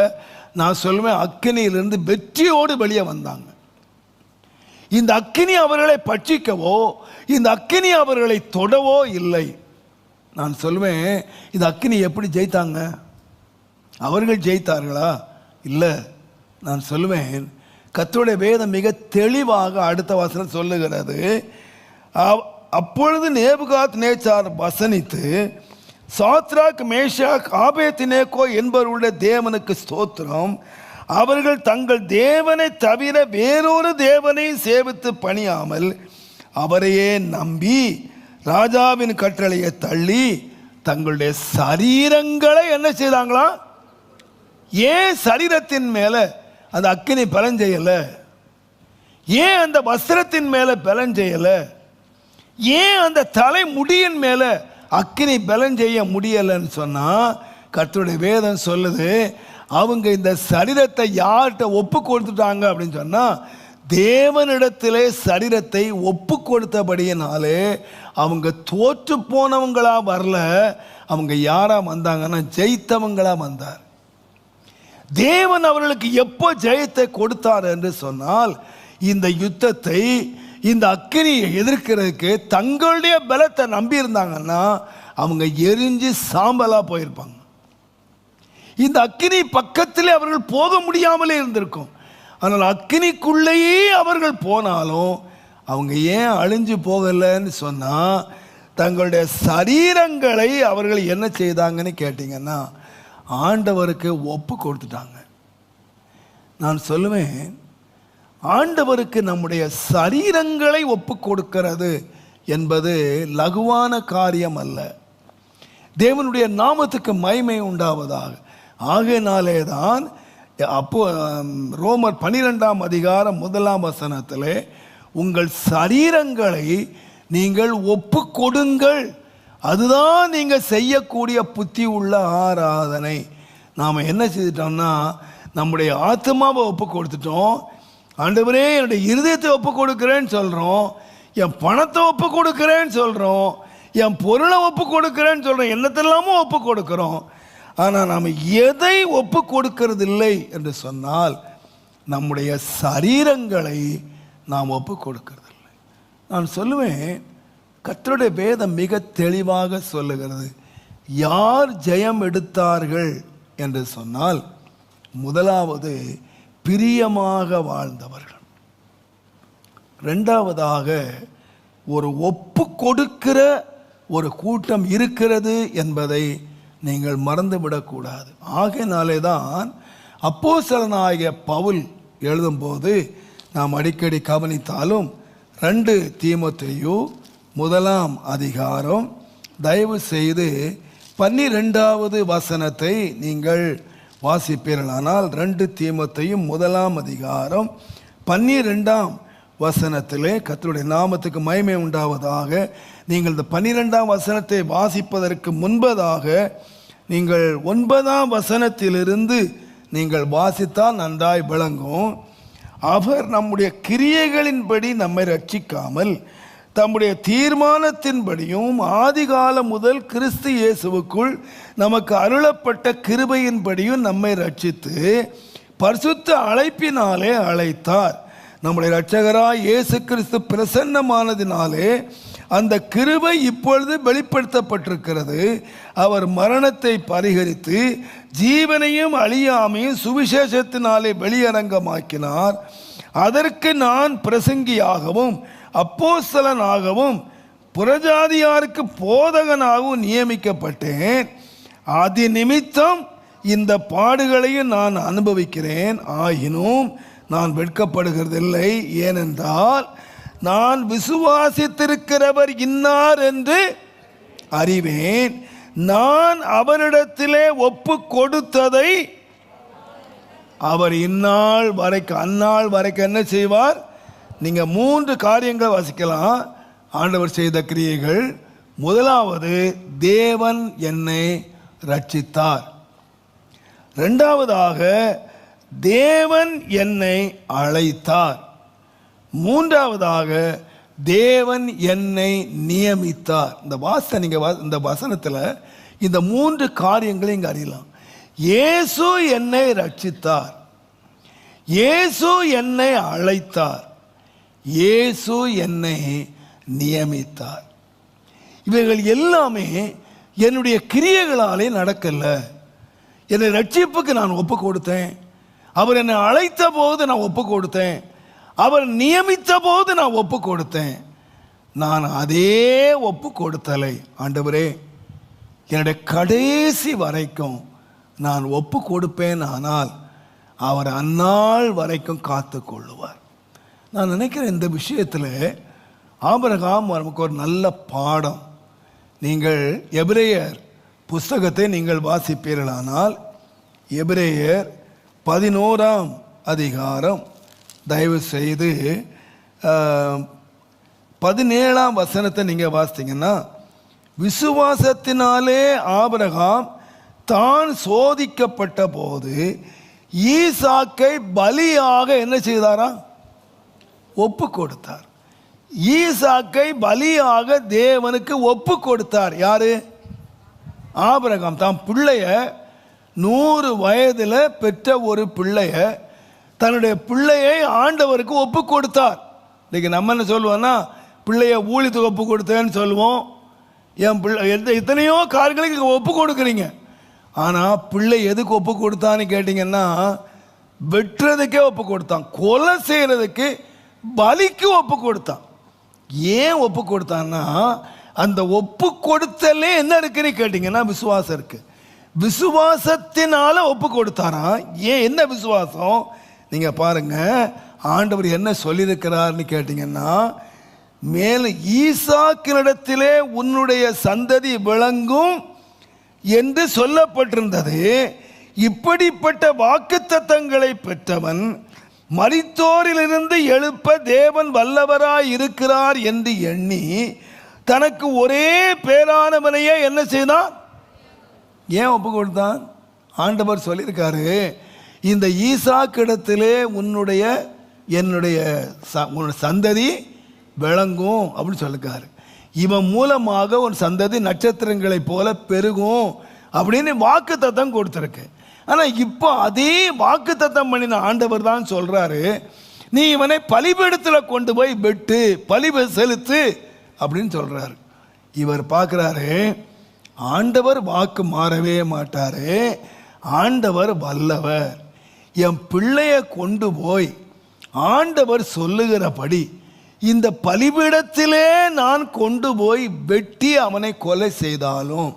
நான் சொல்லுவேன் அக்கினியிலிருந்து வெற்றியோடு வெளியே வந்தாங்க. இந்த அக்கினி அவர்களை பட்சிக்கவோ இந்த அக்கினி அவர்களை தொடவோ இல்லை. நான் சொல்லுவேன், இந்த அக்கினி எப்படி ஜெயித்தாங்க? அவர்கள் ஜெயித்தார்களா? இல்லை. நான் சொல்லுவேன், கர்த்தருடைய வேதம் மிக தெளிவாக அடுத்த வசனம் சொல்லுகிறது. அப்பொழுது நேபுகாத்நேச்சார் வசனித்து, சாத்ராக் மேஷாக் ஆபேத்நேகோ என்பவருடைய தேவனுக்கு ஸ்தோத்திரம், அவர்கள் தங்கள் தேவனை தவிர வேறொரு தேவனை சேவித்து பணியாமல் அவரையே நம்பி ராஜாவின் கட்டளையை தள்ளி தங்களுடைய சரீரங்களை என்ன செய்தாங்களா? ஏன் சரீரத்தின் மேலே அந்த அக்கினி பலன் செய்யலை? ஏன் அந்த வஸ்திரத்தின் மேலே பலன் செய்யலை? ஏன் அந்த தலை முடியின் மேலே அக்கினி பலன் செய்ய முடியலைன்னு சொன்னால், கர்த்தருடைய வேதம் சொல்லுது, அவங்க இந்த சரீரத்தை யார்கிட்ட ஒப்பு கொடுத்துட்டாங்க அப்படின்னு சொன்னால், தேவனிடத்திலே சரீரத்தை ஒப்பு கொடுத்தபடியினாலே அவங்க தோற்று போனவங்களா வரல, அவங்க யாரா வந்தாங்கன்னா ஜெயித்தவங்களா வந்தார். தேவன் அவர்களுக்கு எப்போ ஜெயத்தை கொடுத்தார் என்று சொன்னால், இந்த யுத்தத்தை, இந்த அக்கினியை எதிர்க்கிறதுக்கு தங்களுடைய பலத்தை நம்பி இருந்தாங்கன்னா அவங்க எரிஞ்சு சாம்பலா போயிருப்பாங்க. இந்த அக்கினி பக்கத்திலே அவர்கள் போக முடியாமலே இருந்திருக்கும். ஆனால் அக்கினிக்குள்ளேயே அவர்கள் போனாலும் அவங்க ஏன் அழிஞ்சு போகலைன்னு சொன்னால், தங்களுடைய சரீரங்களை அவர்கள் என்ன செய்தாங்கன்னு கேட்டிங்கன்னா ஆண்டவருக்கு ஒப்பு கொடுத்துட்டாங்க. நான் சொல்லுவேன், ஆண்டவருக்கு நம்முடைய சரீரங்களை ஒப்பு கொடுக்கிறது என்பது லகுவான காரியம் அல்ல. தேவனுடைய நாமத்துக்கு மகிமை உண்டாவதாக. ஆகையினாலே தான் அப்போ ரோமர் 12ஆம் அதிகாரம் 1ஆம் வசனத்திலே உங்கள் சரீரங்களை நீங்கள் ஒப்பு கொடுங்கள், அதுதான் நீங்கள் செய்யக்கூடிய புத்தி உள்ள ஆராதனை. நாம் என்ன செய்துட்டோம்னா நம்முடைய ஆத்மாவை ஒப்பு கொடுத்துட்டோம். ஆண்டவரே என்னுடைய இருதயத்தை ஒப்பு கொடுக்கிறேன்னு சொல்கிறோம், என் பணத்தை ஒப்பு கொடுக்கிறேன்னு சொல்கிறோம், என் பொருளை ஒப்பு கொடுக்கிறேன்னு சொல்கிறோம், என்னத்தெல்லாமோ ஒப்பு கொடுக்குறோம். ஆனால் நாம் எதை ஒப்பு கொடுக்கிறது இல்லை என்று சொன்னால் நம்முடைய சரீரங்களை நாம் ஒப்பு கொடுக்கறதில்லை. நான் சொல்லுவேன், கர்த்தருடைய வேதம் மிக தெளிவாக சொல்லுகிறது. யார் ஜெயம் எடுத்தார்கள் என்று சொன்னால், முதலாவது பிரியமாக வாழ்ந்தவர்கள், இரண்டாவதாக ஒரு ஒப்பு கொடுக்கிற ஒரு கூட்டம் இருக்கிறது என்பதை நீங்கள் மறந்துவிடக்கூடாது. ஆகையினாலே தான் அப்போஸ்தலனாகிய பவுல் எழுதும்போது நாம் அடிக்கடி கவனித்தாலும் 2 தீமோத்தேயு 1ஆம் அதிகாரம் தயவு செய்து 12வது வசனத்தை நீங்கள் வாசிப்பீர்களானால், 2 தீமோத்தேயு 1ஆம் அதிகாரம் 12ஆம் வசனத்திலே, கர்த்தருடைய நாமத்துக்கு மகிமை உண்டாவதாக, நீங்கள் இந்த 12ஆம் வசனத்தை வாசிப்பதற்கு முன்பதாக நீங்கள் 9ஆம் வசனத்திலிருந்து நீங்கள் வாசித்தால் நன்றாய் விளங்கும். அவர் நம்முடைய கிரியைகளின்படி நம்மை ரட்சிக்காமல் தம்முடைய தீர்மானத்தின்படியும் ஆதிகாலம் முதல் கிறிஸ்து இயேசுவுக்குள் நமக்கு அருளப்பட்ட கிருபையின்படியும் நம்மை ரட்சித்து பரிசுத்த அழைப்பினாலே அழைத்தார். நம்முடைய இரட்சகராய் இயேசு கிறிஸ்து பிரசன்னமானதினாலே அந்த கிருபை இப்பொழுது வெளிப்படுத்தப்பட்டிருக்கிறது. அவர் மரணத்தை பரிகரித்து ஜீவனையும் அழியாமையும் சுவிசேஷத்தினாலே வெளியரங்கமாக்கினார். அதற்கு நான் பிரசங்கியாகவும் அப்போஸ்தலனாகவும் புறஜாதியாருக்கு போதகனாகவும் நியமிக்கப்பட்டேன். அது நிமித்தம் இந்த பாடுகளையும் நான் அனுபவிக்கிறேன். ஆயினும் நான் வெட்கப்படுகிறதில்லை, ஏனென்றால் நான் விசுவாசித்திருக்கிறவர் இன்னார் என்று அறிவேன். நான் அவரிடத்திலே ஒப்பு கொடுத்ததை அவர் இந்நாள் வரைக்கும் அந்நாள் வரைக்கும் என்ன செய்வார்? நீங்கள் 3 காரியங்களை வாசிக்கலாம். ஆண்டவர் செய்த கிரியைகள். முதலாவது, தேவன் என்னை ரட்சித்தார். இரண்டாவதாக, தேவன் என்னை அழைத்தார். மூன்றாவதாக, தேவன் என்னை நியமித்தார். இந்த வசனத்தில் இந்த 3 காரியங்களை இங்கே அறியலாம். இயேசு என்னை ரட்சித்தார், இயேசு என்னை அழைத்தார், இயேசு என்னை நியமித்தார். இவைகள் எல்லாமே என்னுடைய கிரியைகளாலே நடக்கல. என்னை ரட்சிப்புக்கு நான் ஒப்பு கொடுத்தேன், அவர் என்னை அழைத்த போது நான் ஒப்பு கொடுத்தேன், அவர் நியமித்த போது நான் ஒப்பு கொடுத்தேன். நான் அதே ஒப்பு கொடுத்தலை. ஆண்டவரே, என்னுடைய கடைசி வரைக்கும் நான் ஒப்பு கொடுப்பேன், ஆனால் அவர் அந்நாள் வரைக்கும் காத்து கொள்ளுவார். நான் நினைக்கிறேன் இந்த விஷயத்தில் ஆபிரகாம் நமக்கு ஒரு நல்ல பாடம். நீங்கள் எபிரேயர் புஸ்தகத்தை நீங்கள் வாசிப்பீர்களானால், எபிரேயர் 11ஆம் அதிகாரம் தயவு செய்து 17ஆம் வசனத்தை நீங்கள் வாசித்தீங்கன்னா, விசுவாசத்தினாலே ஆபிரகாம் தான் சோதிக்கப்பட்ட போது ஈசாக்கை பலியாக என்ன செய்தாரா? ஒப்பு கொடுத்தார். ஈசாக்கை பலியாக தேவனுக்கு ஒப்பு கொடுத்தார். யாரு? ஆபிரகாம். தான் பிள்ளைய 100 வயதில் பெற்ற ஒரு பிள்ளைய தன்னுடைய பிள்ளையை ஆண்டவருக்கு ஒப்பு கொடுத்தார். இன்றைக்கி நம்ம என்ன சொல்லுவோம்னா, பிள்ளைய ஊழியத்துக்கு ஒப்பு கொடுத்தேன்னு சொல்லுவோம். என் பிள்ளை எத்தனையோ காரியங்களுக்கு ஒப்பு கொடுக்குறீங்க. ஆனால் பிள்ளை எதுக்கு ஒப்பு கொடுத்தான்னு கேட்டிங்கன்னா, வெட்டுறதுக்கே ஒப்பு கொடுத்தான், கொலை செய்கிறதுக்கு, பலிக்கு ஒப்பு கொடுத்தான். ஏன் ஒப்பு கொடுத்தான்னா, அந்த ஒப்பு கொடுத்தலே என்ன இருக்குன்னு கேட்டிங்கன்னா விசுவாசம் இருக்குது. விசுவாசத்தினால ஒப்பு கொடுத்தாராம். ஏன், என்ன விசுவாசம்? நீங்கள் பாருங்கள், ஆண்டவர் என்ன சொல்லியிருக்கிறார்னு கேட்டிங்கன்னா, மேலும் ஈசாக்கினிடத்திலே உன்னுடைய சந்ததி விளங்கும் என்று சொல்லப்பட்டிருந்தது. இப்படிப்பட்ட வாக்குத்தத்தங்களை பெற்றவன் மரித்தோரிலிருந்து எழுப்ப தேவன் வல்லவராய் இருக்கிறார் என்று எண்ணி தனக்கு ஒரே பேரானவனையே என்ன செய்தான்? ஏன் ஒப்பு கொடுத்தான்? ஆண்டவர் சொல்லியிருக்காரு, இந்த ஈசாக்கிடத்திலே என்னுடைய சந்ததி விளங்கும் அப்படின்னு சொல்லிருக்காரு. இவன் மூலமாக ஒரு சந்ததி நட்சத்திரங்களை போல பெருகும் அப்படின்னு வாக்கு தத்தம் கொடுத்துருக்கு. ஆனால் இப்போ அதே வாக்கு தத்தம் பண்ணின ஆண்டவர் தான் சொல்கிறாரு, நீ இவனை பலிபீடத்தில் கொண்டு போய் வெட்டு, பலி செலுத்து அப்படின்னு சொல்கிறாரு. இவர் பார்க்குறாரு, ஆண்டவர் வாக்கு மாறவே மாட்டார், ஆண்டவர் வல்லவர். என் பிள்ளைய கொண்டு போய் ஆண்டவர் சொல்லுகிறபடி இந்த பலிபீடத்திலே நான் கொண்டு போய் வெட்டி அவனை கொலை செய்தாலும்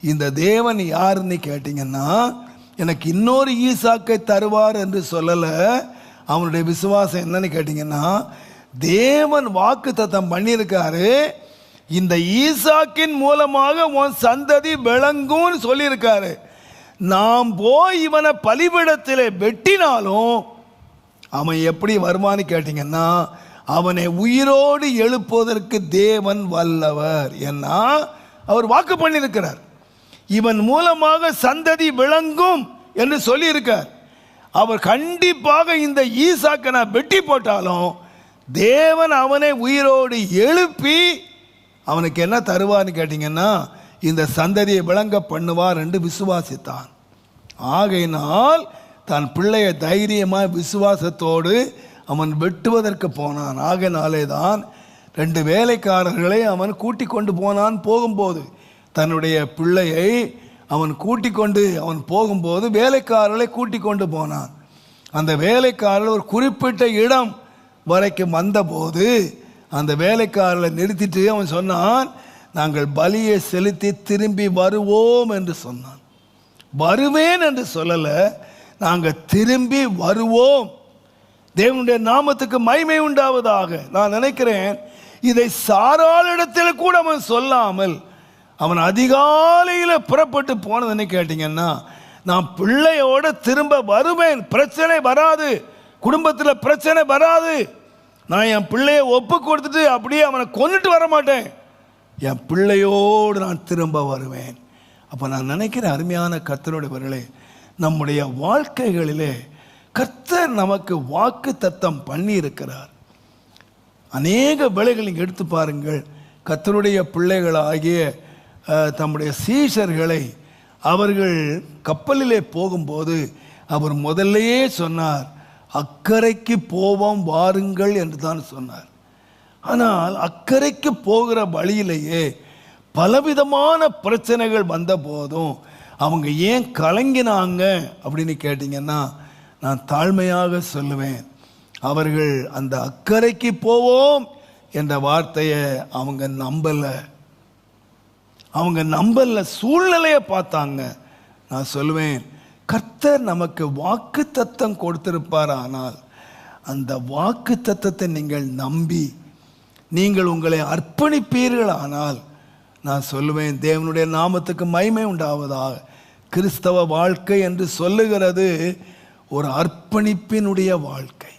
இந்த தேவன் யாருன்னு கேட்டிங்கன்னா, எனக்கு இன்னொரு ஈசாக்கை தருவார் என்று சொல்லலை. அவனுடைய விசுவாசம் என்னன்னு கேட்டிங்கன்னா, தேவன் வாக்கு தத்தம் பண்ணியிருக்காரு, இந்த ஈசாக்கின் மூலமாக உன் சந்ததி விளங்கும்னு சொல்லியிருக்காரு. நாம் போய் இவனை பலிபீடத்திலே வெட்டினாலும் அவன் எப்படி வருவான்னு கேட்டிங்கன்னா, அவனை உயிரோடு எழுப்புவதற்கு தேவன் வல்லவர். ஏன்னா அவர் வாக்கு பண்ணியிருக்கிறார், இவன் மூலமாக சந்ததி விளங்கும் என்று சொல்லியிருக்கார். அவர் கண்டிப்பாக இந்த ஈசாக்கை நான் வெட்டி போட்டாலும் தேவன் அவனை உயிரோடு எழுப்பி அவனுக்கு என்ன தருவார்னு கேட்டிங்கன்னா, இந்த சந்ததியை விளங்க பண்ணுவார் என்று விசுவாசித்தான். ஆகையினால் தன் பிள்ளைய தைரியமாக விசுவாசத்தோடு அவன் வெட்டுவதற்கு போனான். ஆகையினாலே தான் 2 வேலைக்காரர்களை அவன் கூட்டி கொண்டு போனான். போகும்போது தன்னுடைய பிள்ளையை அவன் கூட்டி கொண்டு அவன் போகும்போது வேலைக்காரர்களை கூட்டி கொண்டு போனான். அந்த வேலைக்காரர்கள் ஒரு குறிப்பிட்ட இடம் வரைக்கும் வந்தபோது அந்த வேலைக்காரர்களை நிறுத்திட்டு அவன் சொன்னான், நாங்கள் பலியை செலுத்தி திரும்பி வருவோம் என்று சொன்னான். வருவேன் என்று சொல்லலை, நாங்கள் திரும்பி வருவோம், தேவனுடைய நாமத்துக்கு மகிமை உண்டாவதாக. நான் நினைக்கிறேன், இதை சாராளிடத்தில் கூட அவன் சொல்லாமல் அவன் அதிகாலையில் புறப்பட்டு போனதுன்னு கேட்டிங்கன்னா, நான் பிள்ளையோட திரும்ப வருவேன், பிரச்சனை வராது, குடும்பத்தில் பிரச்சனை வராது, நான் என் பிள்ளையை ஒப்பு கொடுத்துட்டு அப்படியே அவனை கொண்டுட்டு வர மாட்டேன், என் பிள்ளையோடு நான் திரும்ப வருவேன். அப்போ நான் நினைக்கிறேன், அருமையான கர்த்தருடையவர்களே, நம்முடைய வாழ்க்கைகளிலே கர்த்தர் நமக்கு வாக்கு தத்தம் பண்ணி இருக்கிறார். அநேக வேளைகள் நீங்கள் எடுத்து பாருங்கள், கர்த்தருடைய பிள்ளைகளாகிய தம்முடைய சீஷர்களை அவர்கள் கப்பலிலே போகும்போது அவர் முதல்லையே சொன்னார், அக்கறைக்கு போவோம் வாருங்கள் என்று தான் சொன்னார். ஆனால் அக்கறைக்கு போகிற வழியிலேயே பலவிதமான பிரச்சனைகள் வந்த போதும் அவங்க ஏன் கலங்கினாங்க அப்படின்னு கேட்டிங்கன்னா, நான் தாழ்மையாக சொல்லுவேன், அவர்கள் அந்த அக்கறைக்கு போவோம் என்ற வார்த்தையை அவங்க நம்பல, சூழ்நிலையை பார்த்தாங்க. நான் சொல்லுவேன், கர்த்தர் நமக்கு வாக்கு தத்தம் கொடுத்திருப்பார், ஆனால் அந்த வாக்கு தத்தத்தை நீங்கள் நம்பி நீங்கள் உங்களை அர்ப்பணிப்பீர்கள், ஆனால் நான் சொல்லுவேன், தேவனுடைய நாமத்துக்கு மகிமை உண்டாவதாக. கிறிஸ்தவ வாழ்க்கை என்று சொல்லுகிறது ஒரு அர்ப்பணிப்பினுடைய வாழ்க்கை.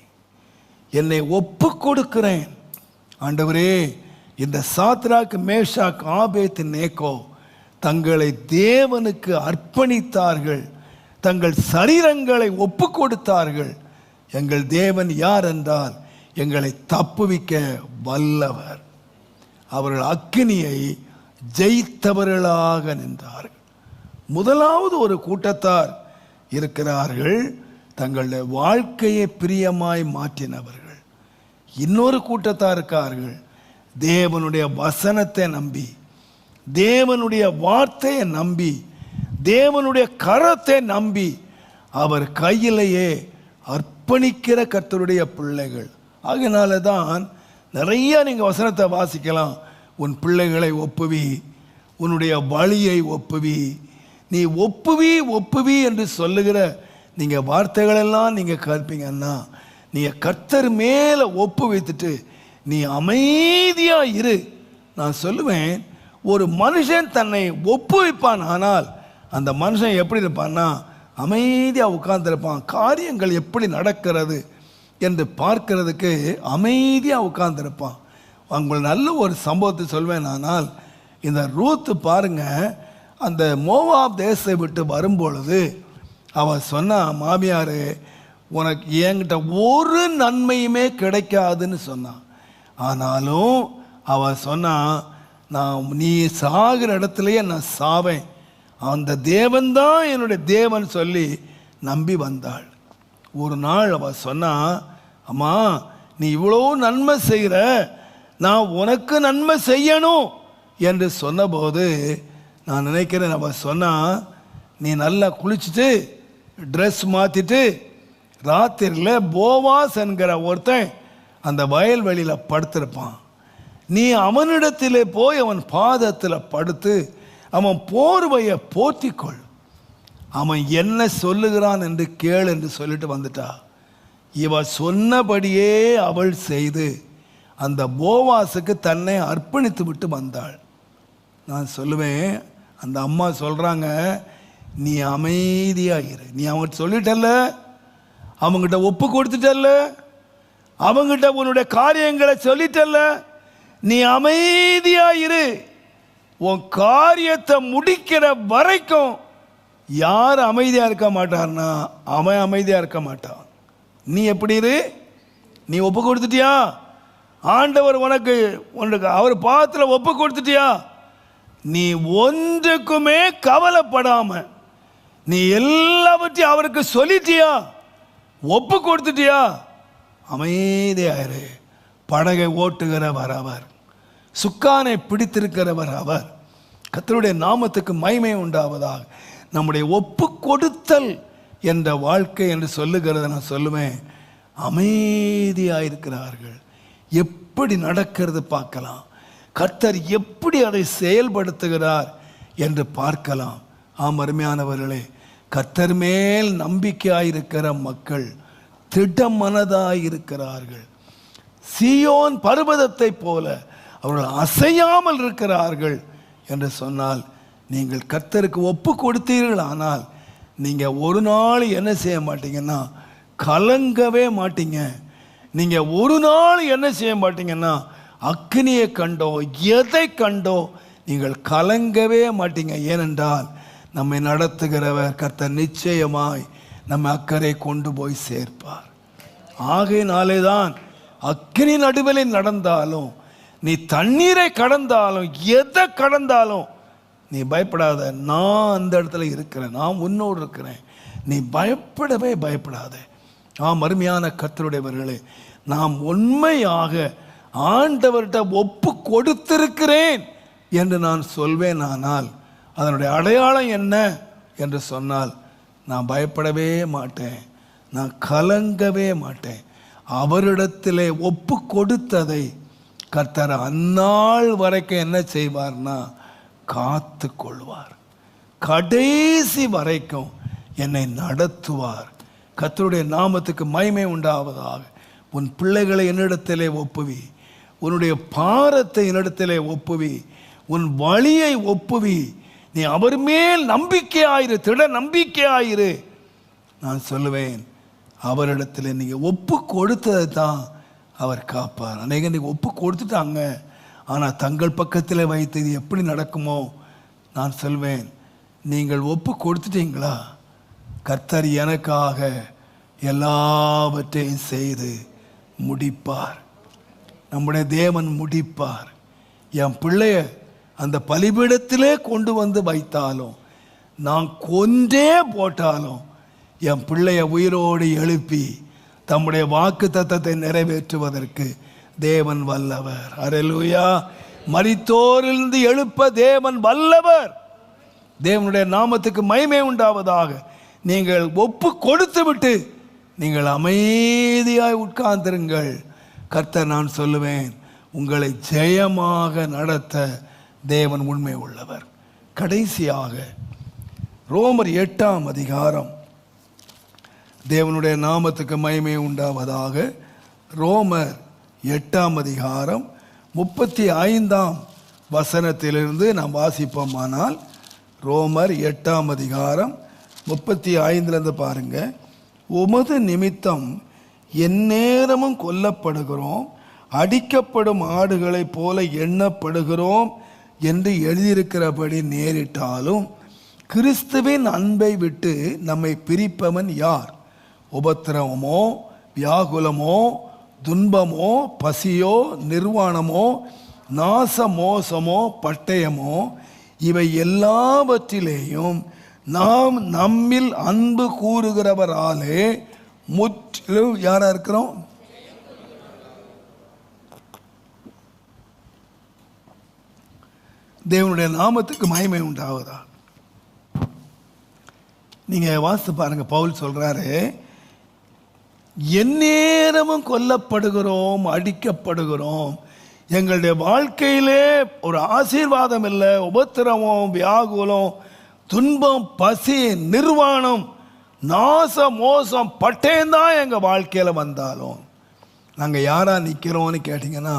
என்னை ஒப்பு கொடுக்கிறேன் ஆண்டவரே. இந்த சாத்ராக், மேஷாக், ஆபேத், நேகோ தங்களை தேவனுக்கு அர்ப்பணித்தார்கள், தங்கள் சரீரங்களை ஒப்பு கொடுத்தார்கள். எங்கள் தேவன் யார் என்றால் எங்களை தப்புவிக்க வல்லவர். அவர்கள் அக்கினியை ஜெயித்தவர்களாக நின்றார்கள். முதலாவது ஒரு கூட்டத்தார் இருக்கிறார்கள், தங்களுடைய வாழ்க்கையை பிரியமாய் மாற்றினவர்கள். இன்னொரு கூட்டத்தார் இருக்கார்கள், தேவனுடைய வசனத்தை நம்பி, தேவனுடைய வார்த்தையை நம்பி, தேவனுடைய கரத்தை நம்பி அவர் கையிலேயே அர்ப்பணிக்கிற கர்த்தருடைய பிள்ளைகள். அதனால தான் நிறைய நீங்கள் வசனத்தை வாசிக்கலாம். உன் பிள்ளைகளை ஒப்புவி, உன்னுடைய வழியை ஒப்புவி, நீ ஒப்புவி ஒப்புவி என்று சொல்லுகிற நீங்கள் வார்த்தைகளெல்லாம் நீங்கள் கேட்பீங்கன்னா, நீங்கள் கர்த்தர் மேலே ஒப்பு வைத்துட்டு நீ அமைதியாக இரு. நான் சொல்லுவேன், ஒரு மனுஷன் தன்னை ஒப்புவிப்பான், ஆனால் அந்த மனுஷன் எப்படி இருப்பான்னா அமைதியாக உட்கார்ந்துருப்பான். காரியங்கள் எப்படி நடக்கிறது என்று பார்க்கிறதுக்கு அமைதியாக உட்கார்ந்துருப்பான். உங்களுக்கு நல்ல ஒரு சம்பவத்தை சொல்வேன். ஆனால் இந்த ரூத்து பாருங்க, அந்த மோவாப் தேசத்தை விட்டு வரும்பொழுது அவள் சொன்னா, மாமியார் உனக்கு என்கிட்ட ஒரு நன்மையுமே கிடைக்காதுன்னு சொன்னான். ஆனாலும் அவள் சொன்னா, நான் நீ சாகிற இடத்துலையே நான் சாவேன், அந்த தேவன்தான் என்னுடைய தேவன் சொல்லி நம்பி வந்தாள். ஒரு நாள் அவள் சொன்னா, அம்மா நீ இவ்வளோ நன்மை செய்கிற, நான் உனக்கு நன்மை செய்யணும் என்று சொன்னபோது நான் நினைக்கிறேன், அவள் சொன்னா, நீ நல்லா குளிச்சுட்டு ட்ரெஸ் மாற்றிட்டு ராத்திரியில் போவாஸ் என்கிற ஒருத்தன் அந்த வயல்வெளியில் படுத்திருப்பான், நீ அவனிடத்திலே போய் அவன் பாதத்தில் படுத்து அவன் போர்வையை போர்த்திக்கொள், அவன் என்ன சொல்லுகிறான் என்று கேள் என்று சொல்லிட்டு வந்துட்டா. இவ சொன்னபடியே அவள் செய்து அந்த போவாஸுக்கு தன்னை அர்ப்பணித்து விட்டு வந்தாள். நான் சொல்லுவேன், அந்த அம்மா சொல்கிறாங்க, நீ அமைதியாக இரு, நீ அவங்ககிட்ட சொல்லிட்டல்ல, அவங்ககிட்ட ஒப்பு கொடுத்துட்டல்ல, அவங்ககிட்ட உன்னுடைய காரியங்களை சொல்லிட்டல்ல, நீ அமைதியாக இரு, உன் காரியத்தை முடிக்கிற வரைக்கும். யார் அமைதியாக இருக்க மாட்டார்னா அவன் அமைதியாக இருக்க மாட்டான். நீ எப்படி இரு, நீ ஒப்பு கொடுத்துட்டியா, ஆண்டவர் உனக்கு அவர் பாதத்தில் ஒப்பு கொடுத்துட்டியா, நீ ஒன்றுக்குமே கவலைப்படாம நீ எல்லாவற்றையும் அவருக்கு சொல்லிட்டியா, ஒப்பு கொடுத்துட்டியா, அமைதியாயிரு. படகை ஓட்டுகிறவர் அவர், சுக்கானை பிடித்திருக்கிறவர் அவர். கர்த்தருடைய நாமத்துக்கு மகிமை உண்டாவதாக. நம்முடைய ஒப்பு கொடுத்தல் என்ற வாழ்க்கை என்று சொல்லுகிறத நான் சொல்லுவேன். அமைதியாயிருக்கிறார்கள். எப்படி நடக்கிறது பார்க்கலாம், கர்த்தர் எப்படி அதை செயல்படுத்துகிறார் என்று பார்க்கலாம். ஆம் அருமையானவர்களே, கர்த்தர் மேல் நம்பிக்கையாயிருக்கிற மக்கள் திடமனதாயிருக்கிறார்கள். சீயோன் பர்வதத்தை போல அவர்கள் அசையாமல் இருக்கிறார்கள் என்று சொன்னால், நீங்கள் கர்த்தருக்கு ஒப்பு கொடுத்தீர்கள், ஆனால் நீங்கள் ஒரு நாள் என்ன செய்ய மாட்டீங்கன்னா கலங்கவே மாட்டீங்க. நீங்கள் ஒரு நாள் என்ன செய்ய மாட்டீங்கன்னா அக்னியை கண்டோ எதை கண்டோ நீங்கள் கலங்கவே மாட்டீங்க. ஏனென்றால் நம்மை நடத்துகிறவர் கர்த்தர் நிச்சயமாய் நம்ம அக்கறை கொண்டு போய் சேர்ப்பார். ஆகையினாலே தான் அக்னி நடுவில் நடந்தாலும், நீ தண்ணீரை கடந்தாலும், எதை கடந்தாலும் நீ பயப்படாத, நான் அந்த இடத்துல இருக்கிறேன், நான் உன்னோடு இருக்கிறேன், நீ பயப்படவே பயப்படாத. அருமையான கர்த்தருடையவர்களே, நாம் உண்மையாக ஆண்டவர்கிட்ட ஒப்பு கொடுத்திருக்கிறேன் என்று நான் சொல்வேன். ஆனால் அதனுடைய அடையாளம் என்ன என்று சொன்னால், நான் பயப்படவே மாட்டேன், நான் கலங்கவே மாட்டேன். அவரிடத்திலே ஒப்பு கொடுத்ததை கர்த்தர் அந்நாள் வரைக்கும் என்ன செய்வார்னா காத்து கொள்வார், கடைசி வரைக்கும் என்னை நடத்துவார். கர்த்தருடைய நாமத்துக்கு மகிமை உண்டாவதாக. உன் பிள்ளைகளை என்னிடத்திலே ஒப்புவி, உன்னுடைய பாரத்தை என்னிடத்திலே ஒப்புவி, உன் வழியை ஒப்புவி, நீ அவர் மேல் நம்பிக்கையாயிரு, திட நம்பிக்கையாயிரு. நான் சொல்லுவேன், அவரிடத்தில் நீங்கள் ஒப்பு கொடுத்ததை தான் அவர் காப்பார். அநேக நீங்கள் ஒப்பு கொடுத்துட்டாங்க, ஆனால் தங்கள் பக்கத்தில் வைத்து இது எப்படி நடக்குமோ, நான் சொல்வேன், நீங்கள் ஒப்பு கொடுத்துட்டீங்களா, கர்த்தர் எனக்காக எல்லாவற்றையும் செய்து முடிப்பார். நம்முடைய தேவன் முடிப்பார். என் பிள்ளைய அந்த பலிபீடத்திலே கொண்டு வந்து வைத்தாலும் நான் கொன்றே போட்டாலும் என் பிள்ளைய உயிரோடு எழுப்பி தம்முடைய வாக்கு தத்தத்தை நிறைவேற்றுவதற்கு தேவன் வல்லவர். அல்லேலூயா. மரித்தோரிலிருந்து எழுப்ப தேவன் வல்லவர். தேவனுடைய நாமத்துக்கு மகிமை உண்டாவதாக. நீங்கள் ஒப்பு கொடுத்து விட்டு நீங்கள் அமைதியாய் உட்கார்ந்திருங்கள். கர்த்தர் நான் சொல்லுவேன், உங்களை ஜெயமாக நடத்த தேவன் உண்மை உள்ளவர். கடைசியாக ரோமர் 8ஆம் அதிகாரம், தேவனுடைய நாமத்துக்கு மகிமை உண்டாவதாக. ரோமர் 8ஆம் அதிகாரம் 35ஆம் வசனத்திலிருந்து நாம் வாசிப்போமானால், ரோமர் 8ஆம் அதிகாரம் 35லேருந்து பாருங்க. உமது நிமித்தம் எந்நேரமும் கொல்லப்படுகிறோம், அடிக்கப்படும் ஆடுகளைப் போல எண்ணப்படுகிறோம் என்று எழுதியிருக்கிறபடி நேரிட்டாலும் கிறிஸ்துவின் அன்பை விட்டு நம்மை பிரிப்பவன் யார்? உபத்திரவமோ, வியாகுலமோ, துன்பமோ, பசியோ, நிர்வாணமோ, நாச மோசமோ, பட்டயமோ, இவை எல்லாவற்றிலேயும் நாம் நம்மில் அன்பு கூறுகிறவராலே முற்றிலும் யாரா இருக்கிறோம்? தேவனுடைய நாமத்துக்கு மகிமை உண்டாவதா. நீங்க வாசித்து பாருங்க, பவுல் சொல்றாரு, எந்நேரமும் கொல்லப்படுகிறோம், அடிக்கப்படுகிறோம். எங்களுடைய வாழ்க்கையிலே ஒரு ஆசீர்வாதம் இல்லை. உபத்திரவம், வியாகுலம், துன்பம், பசி, நிர்வாணம், நாச மோசம், பட்டயம்தான் எங்கள் வாழ்க்கையில் வந்தாலும் நாங்கள் யாரா நிற்கிறோம்னு கேட்டிங்கன்னா,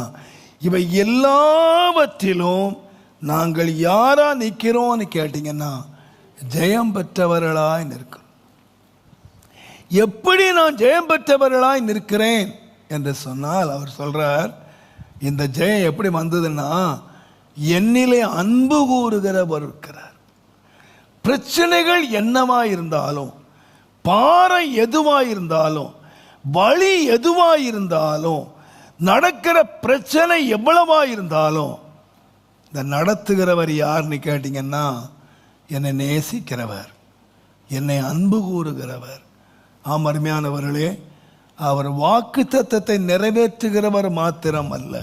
இவை எல்லாவற்றிலும் நாங்கள் யாரா நிற்கிறோம்னு கேட்டிங்கன்னா ஜெயம் பெற்றவர்களாய் நிற்கிறோம். எப்படி நான் ஜெயம் பெற்றவர்களாய் நிற்கிறேன் என்று சொன்னால், அவர் சொல்றார், இந்த ஜெயம் எப்படி வந்ததுன்னா என்னிலே அன்பு கூறுகிறவர் இருக்கிறார். பிரச்சனைகள் என்னவாய் இருந்தாலும், பாறை எதுவாய் இருந்தாலும், வழி எதுவாய் இருந்தாலும், நடக்கிற பிரச்சனை எவ்வளவாய் இருந்தாலும், இந்த நடத்துகிறவர் யாருன்னு கேட்டீங்கன்னா என்னை நேசிக்கிறவர், என்னை அன்பு கூறுகிறவர். ஆம் அருமையானவர்களே, அவர் வாக்கு தத்தத்தை நிறைவேற்றுகிறவர் மாத்திரம் அல்ல.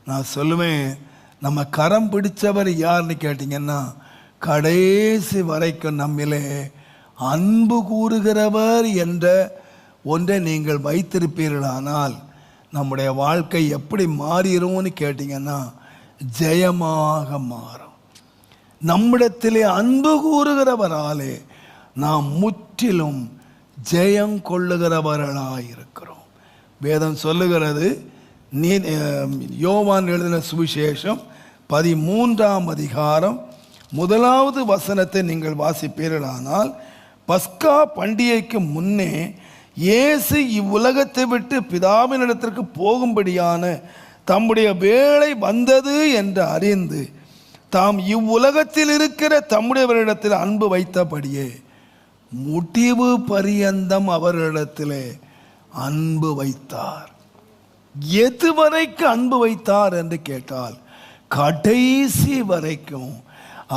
நான் சொல்லுவேன், நம்ம கரம் பிடிச்சவர் யாருன்னு கேட்டிங்கன்னா கடைசி வரைக்கும் நம்மிலே அன்பு கூறுகிறவர் என்ற ஒன்றை நீங்கள் வைத்திருப்பீர்களானால் நம்முடைய வாழ்க்கை எப்படி மாறிடும்னு கேட்டிங்கன்னா ஜெயமாக மாறும். நம்மிடத்திலே அன்பு கூறுகிறவராலே நாம் முற்றிலும் ஜெயம் கொள்ளுகிறவர்களாயிருக்கிறோம். வேதம் சொல்லுகிறது, யோவான் எழுதின சுவிசேஷம் 13ஆம் அதிகாரம் 1வது வசனத்தை நீங்கள் வாசிப்பீர்களானால், பஸ்கா பண்டிகைக்கு முன்னே இயேசு இவ்வுலகத்தை விட்டு பிதாவினிடத்திற்கு போகும்படியான தம்முடைய வேளை வந்தது என்று அறிந்து தாம் இவ்வுலகத்தில் இருக்கிற தம்முடையவரிடத்தில் அன்பு வைத்தபடியே முடிவு பரியந்தம் அவர்களிடத்திலே அன்பு வைத்தார். எதுவரைக்கு அன்பு வைத்தார் என்று கேட்டால் கடைசி வரைக்கும்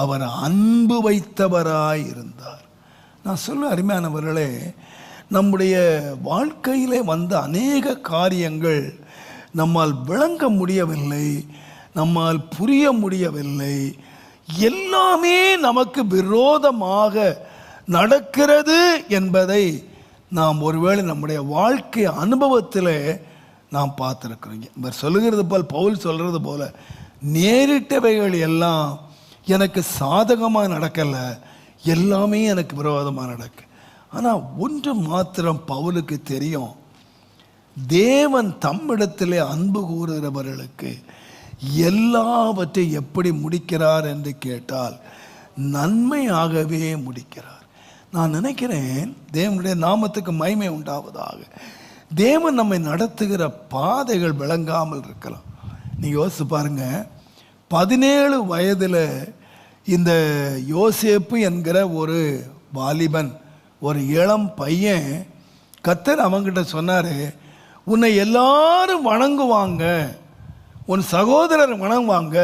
அவர் அன்பு வைத்தவராய் இருந்தார். நான் சொல்ல அருமையானவர்களே, நம்முடைய வாழ்க்கையிலே வந்த அநேக காரியங்கள் நம்மால் விளங்க முடியவில்லை, நம்மால் புரிய முடியவில்லை. எல்லாமே நமக்கு விரோதமாக நடக்கிறது என்பதை நாம் ஒருவேளை நம்முடைய வாழ்க்கை அனுபவத்தில் நாம் பார்த்துருக்கிறோம். இவர் சொல்லுகிறது போல், பவுல் சொல்கிறது போல, நேரிட்டவைகள் எல்லாம் எனக்கு சாதகமாக நடக்கலை, எல்லாமே எனக்கு விரோதமாக நடக்கு. ஆனால் ஒன்று மாத்திரம் பவுலுக்கு தெரியும், தேவன் தம்மிடத்திலே அன்பு கூறுகிறவர்களுக்கு எல்லாவற்றையும் எப்படி முடிக்கிறார் என்று கேட்டால் நன்மையாகவே முடிக்கிறார். நான் நினைக்கிறேன், தேவனுடைய நாமத்துக்கு மகிமை உண்டாவதாக, தேவன் நம்மை நடத்துகிற பாதைகள் விளங்காமல் இருக்கலாம். நீங்கள் யோசிச்சு பாருங்க, 17 வயதில் இந்த யோசேப்பு என்கிற ஒரு வாலிபன், ஒரு இளம் பையன், கர்த்தர் அவங்கிட்ட சொன்னார், உன்னை எல்லாரும் வணங்குவாங்க, உன் சகோதரர் வணங்குவாங்க,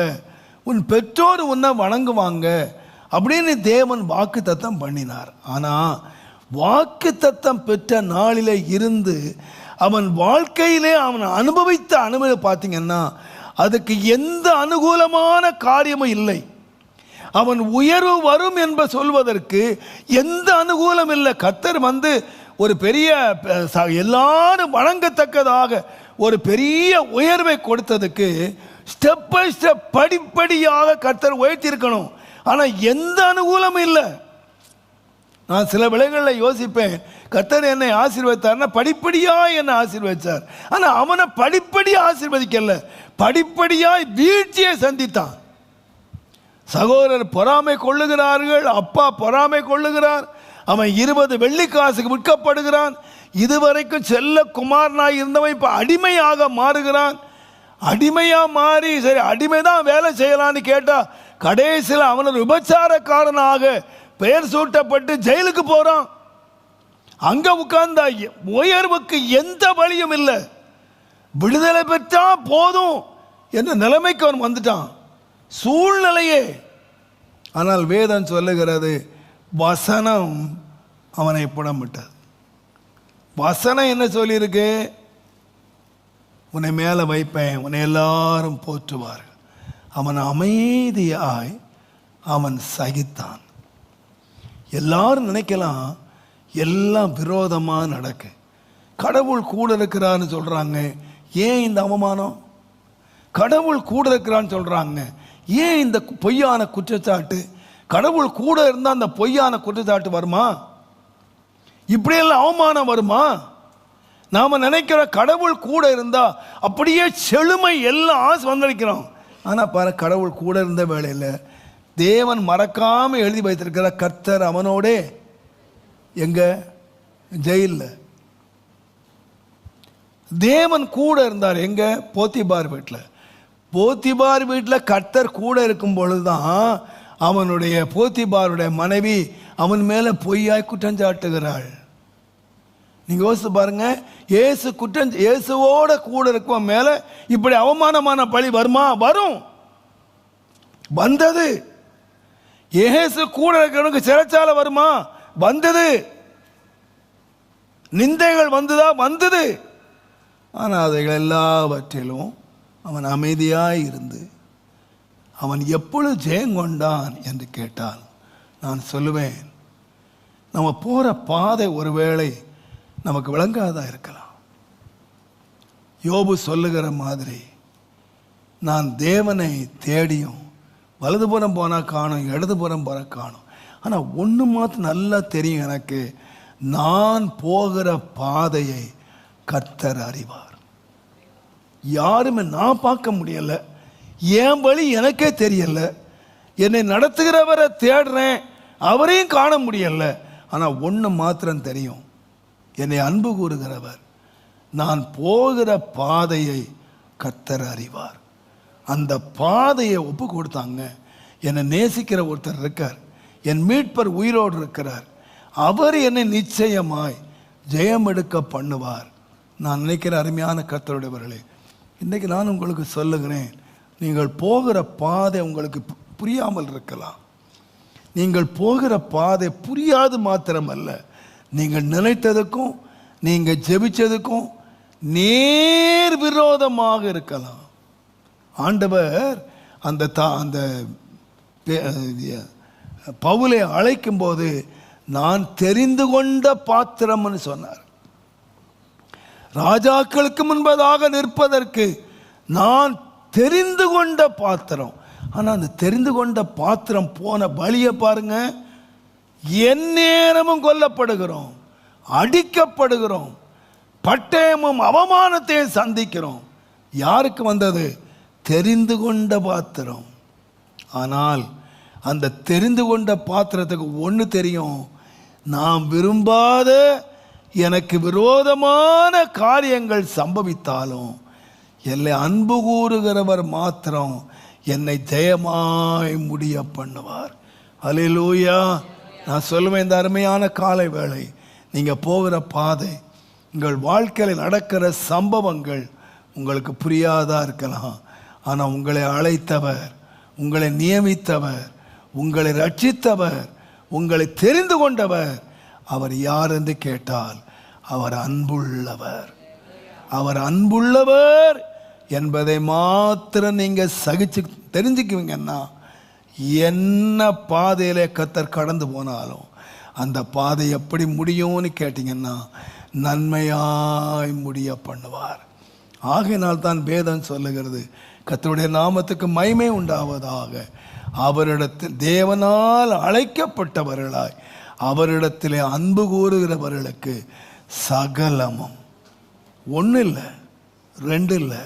உன் பெற்றோர் உன்னை வணங்குவாங்க, அப்படின்னு தேவன் வாக்கு தத்தம் பண்ணினார். ஆனால் வாக்கு தத்தம் பெற்ற நாளிலே இருந்து அவன் வாழ்க்கையிலே அவன் அனுபவித்த அனுபவி பார்த்தீங்கன்னா அதுக்கு எந்த அனுகூலமான காரியமும் இல்லை. அவன் உயர்வு வரும் என்ப சொல்வதற்கு எந்த அனுகூலம் இல்லை. கர்த்தர் ஒரு பெரிய எல்லாரும் வணங்கத்தக்கதாக ஒரு பெரிய உயர்வை கொடுத்ததுக்கு ஸ்டெப் பை ஸ்டெப் படிப்படியாக கர்த்தர் உயர்த்தியிருக்கணும். ஆனால் எந்த அனுகூலமும் இல்லை. நான் சில வேளைகளில் யோசிப்பேன், கர்த்தர் என்னை ஆசீர்வதித்தார்னா படிப்படியாக என்னை ஆசீர்வதித்தார். ஆனால் அவனை படிப்படியாக ஆசீர்வதிக்கல, படிப்படியாய் வீழ்ச்சியை சந்தித்தான். சகோதரர் பொறாமை கொள்ளுகிறார்கள், அப்பா பொறாமை கொள்ளுகிறார். அவன் 20 வெள்ளிக்காசுக்கு விற்கப்படுகிறான். இதுவரைக்கும் செல்ல குமாரனாய் இருந்தவன் இப்போ அடிமையாக மாறுகிறான். அடிமையாக மாறி சரி அடிமை தான் வேலை செய்யலான்னு கேட்டால் கடைசியில் அவன் ஒரு விபச்சாரக்காரனாக பெயர் சூட்டப்பட்டு ஜெயிலுக்கு போகிறான். அங்கே உட்கார்ந்த உயர்வுக்கு எந்த வழியும் இல்லை. விடுதலை பெற்றா போதும் என்ற நிலைமைக்கு அவன் வந்துட்டான், சூழ்நிலையே. ஆனால் வேதம் சொல்லுகிறது வசனம் அவனை புடமிட்டது. வசனம் என்ன சொல்லியிருக்கு? உன்னை மேலே வைப்பேன், உன்னை எல்லாரும் போற்றுவார்கள். அவன் அமைதியாய் அவன் சகித்தான். எல்லாரும் நினைக்கலாம் எல்லாம் விரோதமாக நடக்கு, கடவுள் கூட இருக்கிறான்னு சொல்கிறாங்க, ஏன் இந்த அவமானம்? கடவுள் கூட இருக்கிறான்னு சொல்கிறாங்க, ஏன் இந்த பொய்யான குற்றச்சாட்டு? கடவுள் கூட இருந்தால் அந்த பொய்யான குற்றச்சாட்டு வருமா? இப்படியெல்லாம் அவமானம் வருமா? நாம் நினைக்கிற கடவுள் கூட இருந்தால் அப்படியே செழுமை எல்லாம் ஆசை வந்திருக்கிறோம். ஆனால் பாரு, கடவுள் கூட இருந்த வேளையில் தேவன் மறக்காமல் எழுதி வைத்திருக்கிற கர்த்தர் அவனோடே எங்க ஜெயிலில். தேவன் கூட இருந்தார் எங்க? போத்திபார் வீட்டில். போத்திபார் வீட்டில் கர்த்தர் கூட இருக்கும் பொழுதுதான் அவனுடைய போத்திபாருடைய மனைவி அவன் மேலே பொய்யாய் குற்றஞ்சாட்டுகிறாள். நீங்கள் யோசித்து பாருங்க, இயேசுவோட கூட இருக்கும் மேலே இப்படி அவமானமான பழி வருமா? வரும், வந்தது. இயேசு கூட இருக்கிறவனுக்கு சிறைச்சாலை வருமா? வந்தது. நிந்தைகள் வந்ததா? வந்தது. ஆனால் அவைகள் எல்லாவற்றிலும் அவன் அமைதியாய் இருந்து அவன் எப்பொழுது ஜெயங்கொண்டான் என்று கேட்டால் நான் சொல்லுவேன், நம்ம போகிற பாதை ஒருவேளை நமக்கு விளங்காதா இருக்கலாம். யோபு சொல்லுகிற மாதிரி, நான் தேவனை தேடியும் வலதுபுறம் போனால் காணும், இடதுபுறம் போன காணும். ஆனால் ஒன்று மாத்திரம் நல்லா தெரியும் எனக்கு, நான் போகிற பாதையை கர்த்தர் அறிவார். யாருமே நான் பார்க்க முடியல, என் வழி எனக்கே தெரியல, என்னை நடத்துகிறவரை தேடுறேன், அவரையும் காண முடியல. ஆனால் ஒன்று மாத்திரம் தெரியும், என்னை அன்பு கூறுகிறவர், நான் போகிற பாதையை கர்த்தர் அறிவார். அந்த பாதையை ஒப்பு கொடுத்தாங்க. என்னை நேசிக்கிற ஒருத்தர் இருக்கார், என் மீட்பர் உயிரோடு இருக்கிறார், அவர் என்னை நிச்சயமாய் ஜெயம் எடுக்க பண்ணுவார். நான் நினைக்கிற அருமையான கர்த்தருடையவர்களே, இன்றைக்கி நான் உங்களுக்கு சொல்லுகிறேன், நீங்கள் போகிற பாதை உங்களுக்கு புரியாமல் இருக்கலாம். நீங்கள் போகிற பாதை புரியாது மாத்திரமல்ல, நீங்கள் நினைத்ததுக்கும் நீங்கள் ஜெபிச்சதுக்கும் நேர் விரோதமாக இருக்கலாம். ஆண்டவர் அந்த பவுலை அழைக்கும் போது நான் தெரிந்து கொண்ட பாத்திரம்னு சொன்னார். ராஜாக்களுக்கு முன்பதாக நிற்பதற்கு நான் தெரிந்து கொண்ட பாத்திரம். ஆனால் அந்த தெரிந்து கொண்ட பாத்திரம் போன வழியை பாருங்க. எந்நேரமும் கொல்லப்படுகிறோம், அடிக்கப்படுகிறோம், பட்டயமும் அவமானத்தையும் சந்திக்கிறோம். யாருக்கு வந்தது? தெரிந்து கொண்ட பாத்திரம். ஆனால் அந்த தெரிந்து கொண்ட பாத்திரத்துக்கு ஒன்று தெரியும், நாம் விரும்பாத எனக்கு விரோதமான காரியங்கள் சம்பவித்தாலும் என்னை அன்பு கூறுகிறவர் மாத்திரம் என்னை ஜெயமாய் முடிய பண்ணுவார். அல்லேலூயா. நான் சொல்லுவேன், இந்த அருமையான காலை வேளை நீங்கள் போகிற பாதை, உங்கள் வாழ்க்கையில் நடக்கிற சம்பவங்கள் உங்களுக்கு புரியாதா இருக்கலாம். ஆனால் உங்களை அழைத்தவர், உங்களை நியமித்தவர், உங்களை ரட்சித்தவர், உங்களை தெரிந்து கொண்டவர் அவர் யார் என்று கேட்டால் அவர் அன்புள்ளவர். அவர் அன்புள்ளவர் என்பதை மாத்திரம் நீங்கள் தெரிஞ்சுக்குவீங்கன்னா, என்ன பாதையிலே கர்த்தர் கடந்து போனாலும் அந்த பாதை எப்படி முடியும்னு கேட்டிங்கன்னா நன்மையாய் முடிய பண்ணுவார். ஆகையினால் தான் வேதம் சொல்லுகிறது, கர்த்தருடைய நாமத்துக்கு மகிமை உண்டாவதாக, அவரிடத்தில் தேவனால் அழைக்கப்பட்டவர்களாய் அவரிடத்திலே அன்பு கூறுகிறவர்களுக்கு சகலமும், ஒன்று இல்லை ரெண்டு இல்லை,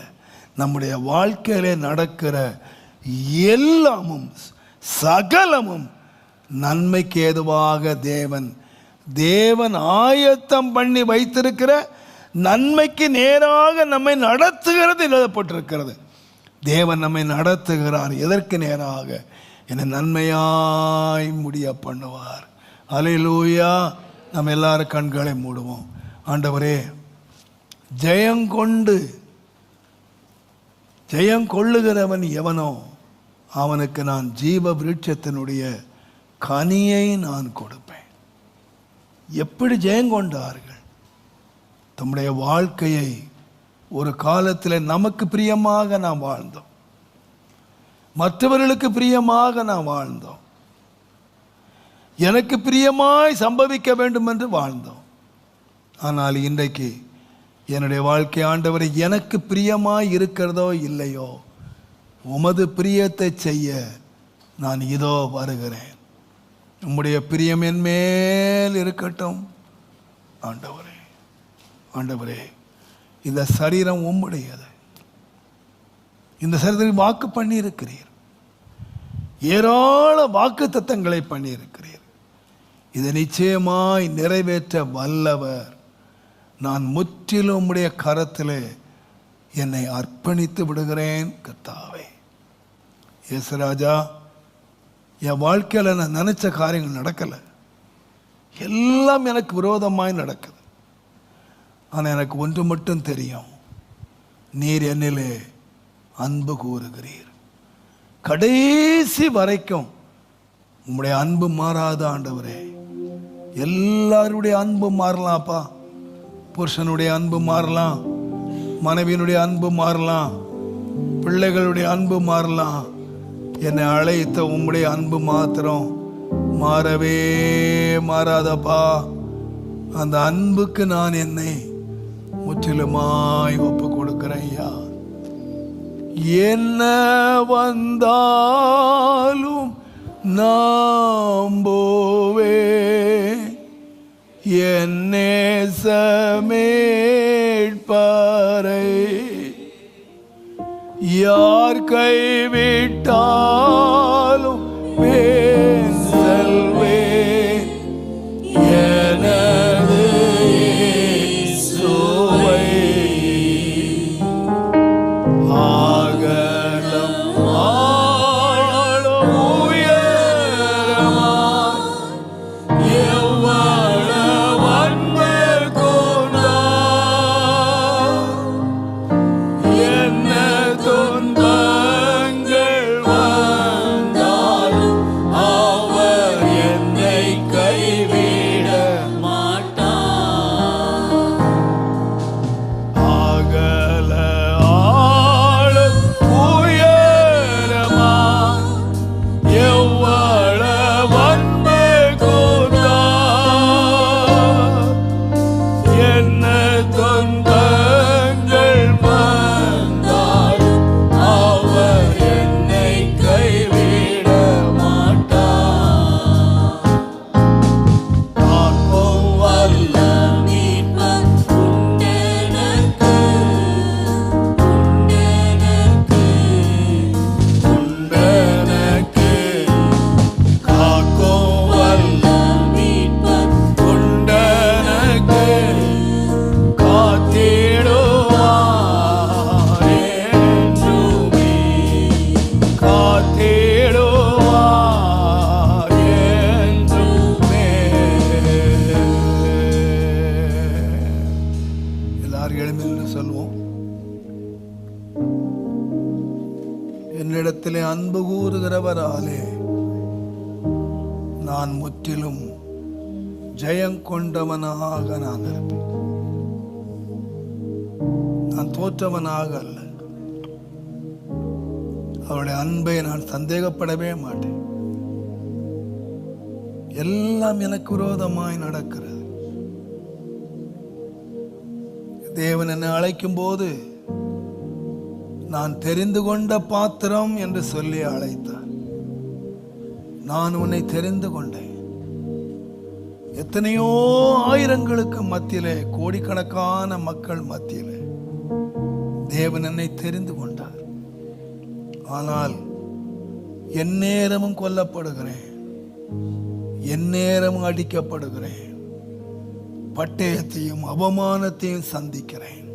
நம்முடைய வாழ்க்கையிலே நடக்கிற எல்லாமும் சகலமும் நன்மைக்கு ஏதுவாக தேவன் ஆயத்தம் பண்ணி வைத்திருக்கிற நன்மைக்கு நேராக நம்மை நடத்துகிறது எழுதப்பட்டிருக்கிறது. தேவன் நம்மை நடத்துகிறார். எதற்கு நேராக? என்னை நன்மையாய் முடிய பண்ணுவார். அல்லேலூயா. நம்ம எல்லாரும் கண்களை மூடுவோம். ஆண்டவரே, ஜெயங்கொள்ளுகிறவன் எவனோ அவனுக்கு நான் ஜீவ விருட்சத்தினுடைய கனியை நான் கொடுப்பேன். எப்படி ஜெயங்கொண்டார்கள்? தம்முடைய வாழ்க்கையை ஒரு காலத்தில் நமக்கு பிரியமாக நாம் வாழ்ந்தோம், மற்றவர்களுக்கு பிரியமாக நாம் வாழ்ந்தோம், எனக்கு பிரியமாய் சம்பவிக்க வேண்டும் என்று வாழ்ந்தோம். ஆனால் இன்றைக்கு என்னுடைய வாழ்க்கை ஆண்டவரை எனக்கு பிரியமாய் இருக்கிறதோ இல்லையோ, உமது பிரியத்தை செய்ய நான் இதோ வருகிறேன். உம்முடைய பிரியம் என் மேல் இருக்கட்டும். ஆண்டவரே, ஆண்டவரே, இந்த சரீரம் உம்முடையது. இந்த சரீரத்தில் வாக்கு பண்ணி இருக்கிறீர், ஏராள வாக்கு தத்தங்களை பண்ணி இருக்கிறீர். இதை நிச்சயமாய் நிறைவேற்ற வல்லவர். நான் முற்றிலும் உம்முடைய கரத்திலே என்னை அர்ப்பணித்து விடுகிறேன் கர்த்தாவே. இயேசுராஜா, என் வாழ்க்கையில் நான் நினைச்ச காரியங்கள் நடக்கலை, எல்லாம் எனக்கு விரோதமாய் நடக்குது. ஆனால் எனக்கு ஒன்று மட்டும் தெரியும், நீர் என்னிலே அன்பு கூறுகிறீர். கடைசி வரைக்கும் உம்முடைய அன்பு மாறாத ஆண்டவரே. எல்லாருடைய அன்பு மாறலாம்ப்பா. புருஷனுடைய அன்பு மாறலாம், மனைவியினுடைய அன்பு மாறலாம், பிள்ளைகளுடைய அன்பு மாறலாம். என்னை அழைத்த உம்முடைய அன்பு மாத்திரம் மாறவே மாறாதப்பா. அந்த அன்புக்கு நான் என்னை முற்றிலுமாய் ஒப்பு கொடுக்கிறேன் ஐயா. என்ன வந்தாலும் நம்போவே, என் நேசமேட்பரை யார் கைவிட்டாலும் செல்வேன் எனது இயேசுவை. ஆகலம் ஆழம் உயரமாய் எவ்வளவு அன்பு கொண்டார். என்ன துன்பங்கள் வந்தாலும் அவர் என்னை கைவிட மாட்டார். அகல ஆழம் உயரமாய் எவ்வளவு அன்பு கொண்டார். என்ன துன்பங்கள் வந்தாலும் அவர் என்னை கைவிட மாட்டார். காக்கும் வல்ல மீட்பர் உண்டெனக்கு, உண்டெனக்கு. காக்கும் வல்ல மீட்பர் உண்டெனக்கு, காத்திடுவார் என்றுமே, காத்திடுவார் என்றுமே. எல்லாரும் எழுந்து சொல்வோம். என்னிடத்திலே அன்பு கூறுகிறவராலே நான் முற்றிலும் ஜெயம் கொண்டவனாக நான் இருப்பேன். நான் தோற்றவனாக அல்ல. அவருடைய அன்பை நான் சந்தேகப்படவே மாட்டேன். எல்லாம் எனக்கு விரோதமாய் நடக்கிறது. தேவன் என்னை அழைக்கும் போது நான் தெரிந்து கொண்ட பாத்திரம் என்று சொல்லி அழைத்தார். நான் உன்னை தெரிந்து கொண்டேன். எத்தனையோ ஆயிரங்களுக்கு மத்தியிலே, கோடிக்கணக்கான மக்கள் மத்தியிலே தேவன் என்னை தெரிந்து கொண்டார். ஆனால் எந்நேரமும் கொல்லப்படுகிறேன், எந்நேரமும் அடிக்கப்படுகிறேன், பட்டயத்தையும் அவமானத்தையும் சந்திக்கிறேன்.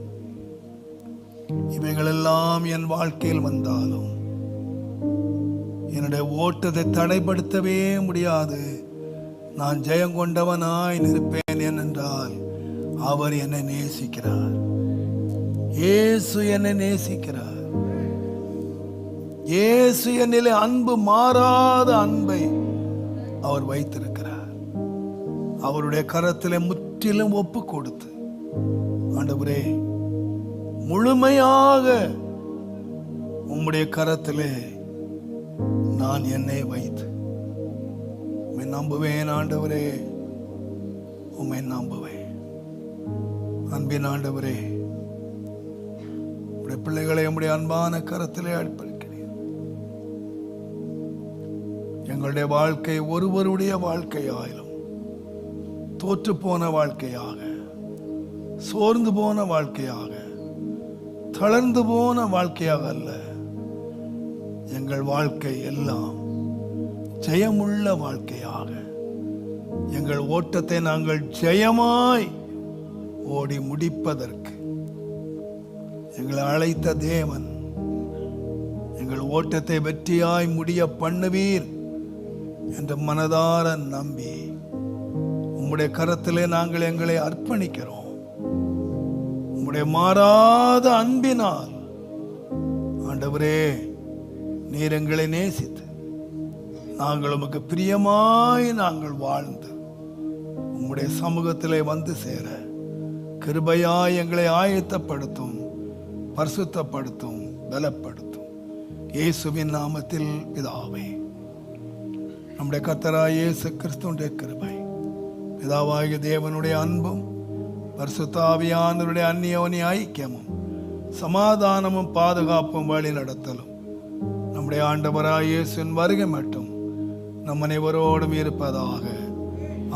இவைகளெல்லாம் என் வாழ்க்கையில் வந்தாலும் என்னுடைய ஓட்டத்தை தடைப்படுத்தவே முடியாது. நான் ஜெயம் கொண்டவனாய் நிற்பேன். ஏனென்றால் அவர் என்னை நேசிக்கிறார். இயேசு என்னை நேசிக்கிறார். இயேசு என்னிலே அன்பு, மாறாத அன்பை அவர் வைத்திருக்கிறார். அவருடைய கரத்திலே முற்றிலும் ஒப்பு கொடுத்து, ஆண்டவரே முழுமையாக உம்முடைய கரத்திலே நான் என்னை வைத்து உம்மை நம்புவேன். ஆண்டவரே உம்மை நம்புவேன். அன்பின் ஆண்டவரே, உம்முடைய பிள்ளைகளை உம்முடைய அன்பான கரத்திலே அர்ப்பணிக்கிறேன். எங்களுடைய வாழ்க்கை ஒருவருடைய வாழ்க்கையாயிலும் தோற்று போன வாழ்க்கையாக, சோர்ந்து போன வாழ்க்கையாக, தளர்ந்து போன வாழ்க்கையாக அல்ல. எங்கள் வாழ்க்கை எல்லாம் ஜெயமுள்ள வாழ்க்கையாக, எங்கள் ஓட்டத்தை நாங்கள் ஜெயமாய் ஓடி முடிப்பதற்கு எங்களை அழைத்த தேவன் எங்கள் ஓட்டத்தை வெற்றியாய் முடிய பண்ணுவீர் என்று மனதார நம்பி உம்முடைய கரத்திலே நாங்கள் எங்களை அர்ப்பணிக்கிறோம். உம்முடைய மாறாத அன்பினால் ஆண்டவரே, நீர் எங்களை நேசித்து நாங்கள் உமக்கு பிரியமாய் நாங்கள் வாழ்ந்து உம்முடைய சமூகத்திலே வந்து சேர கிருபையாய் எங்களை ஆயத்தப்படுத்தும், பரிசுத்தப்படுத்தும், பலப்படுத்தும். இயேசுவின் நாமத்தில் பிதாவே. நம்முடைய கர்த்தராகிய இயேசு கிறிஸ்துவின் கிருபை, பிதாவாகிய தேவனுடைய அன்பும், பரிசுத்த ஆவியானவருடைய அந்நியோன்ய ஐக்கியமும், சமாதானமும், பாதுகாப்பும், வழி நடத்தலும் நம்முடைய ஆண்டவராகிய இயேசுவின் வருகை மட்டும் நம் அனைவரோடும் இருப்பதாக.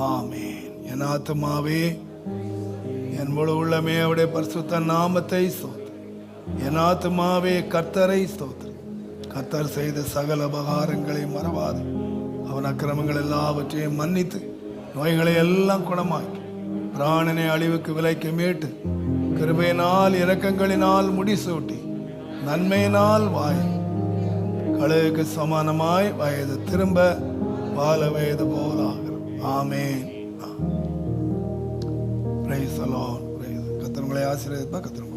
ஆமென். என் ஆத்துமாவே, என் முழு உள்ளமே அவருடைய பரிசுத்த நாமத்தை ஸ்தோத்திரி. என் ஆத்துமாவே கர்த்தரை ஸ்தோத்திரி. கர்த்தர் செய்த சகல உபகாரங்களை மறவாது, அவன் அக்கிரமங்கள் எல்லாவற்றையும் மன்னித்து நோய்களை எல்லாம் குணமாக்கி பிராணனை அழிவுக்கு விலைக்கு மீட்டு கிருபையினால் இரக்கங்களினால் முடிசூட்டி நன்மையினால் வாய் கழுகுக்கு சமானமாய் வயது திரும்ப வாழ வயது போலாகிறது. ஆமென். Praise the Lord. கர்த்தர் உங்களை ஆசீர்வதிப்பார். கர்த்தர்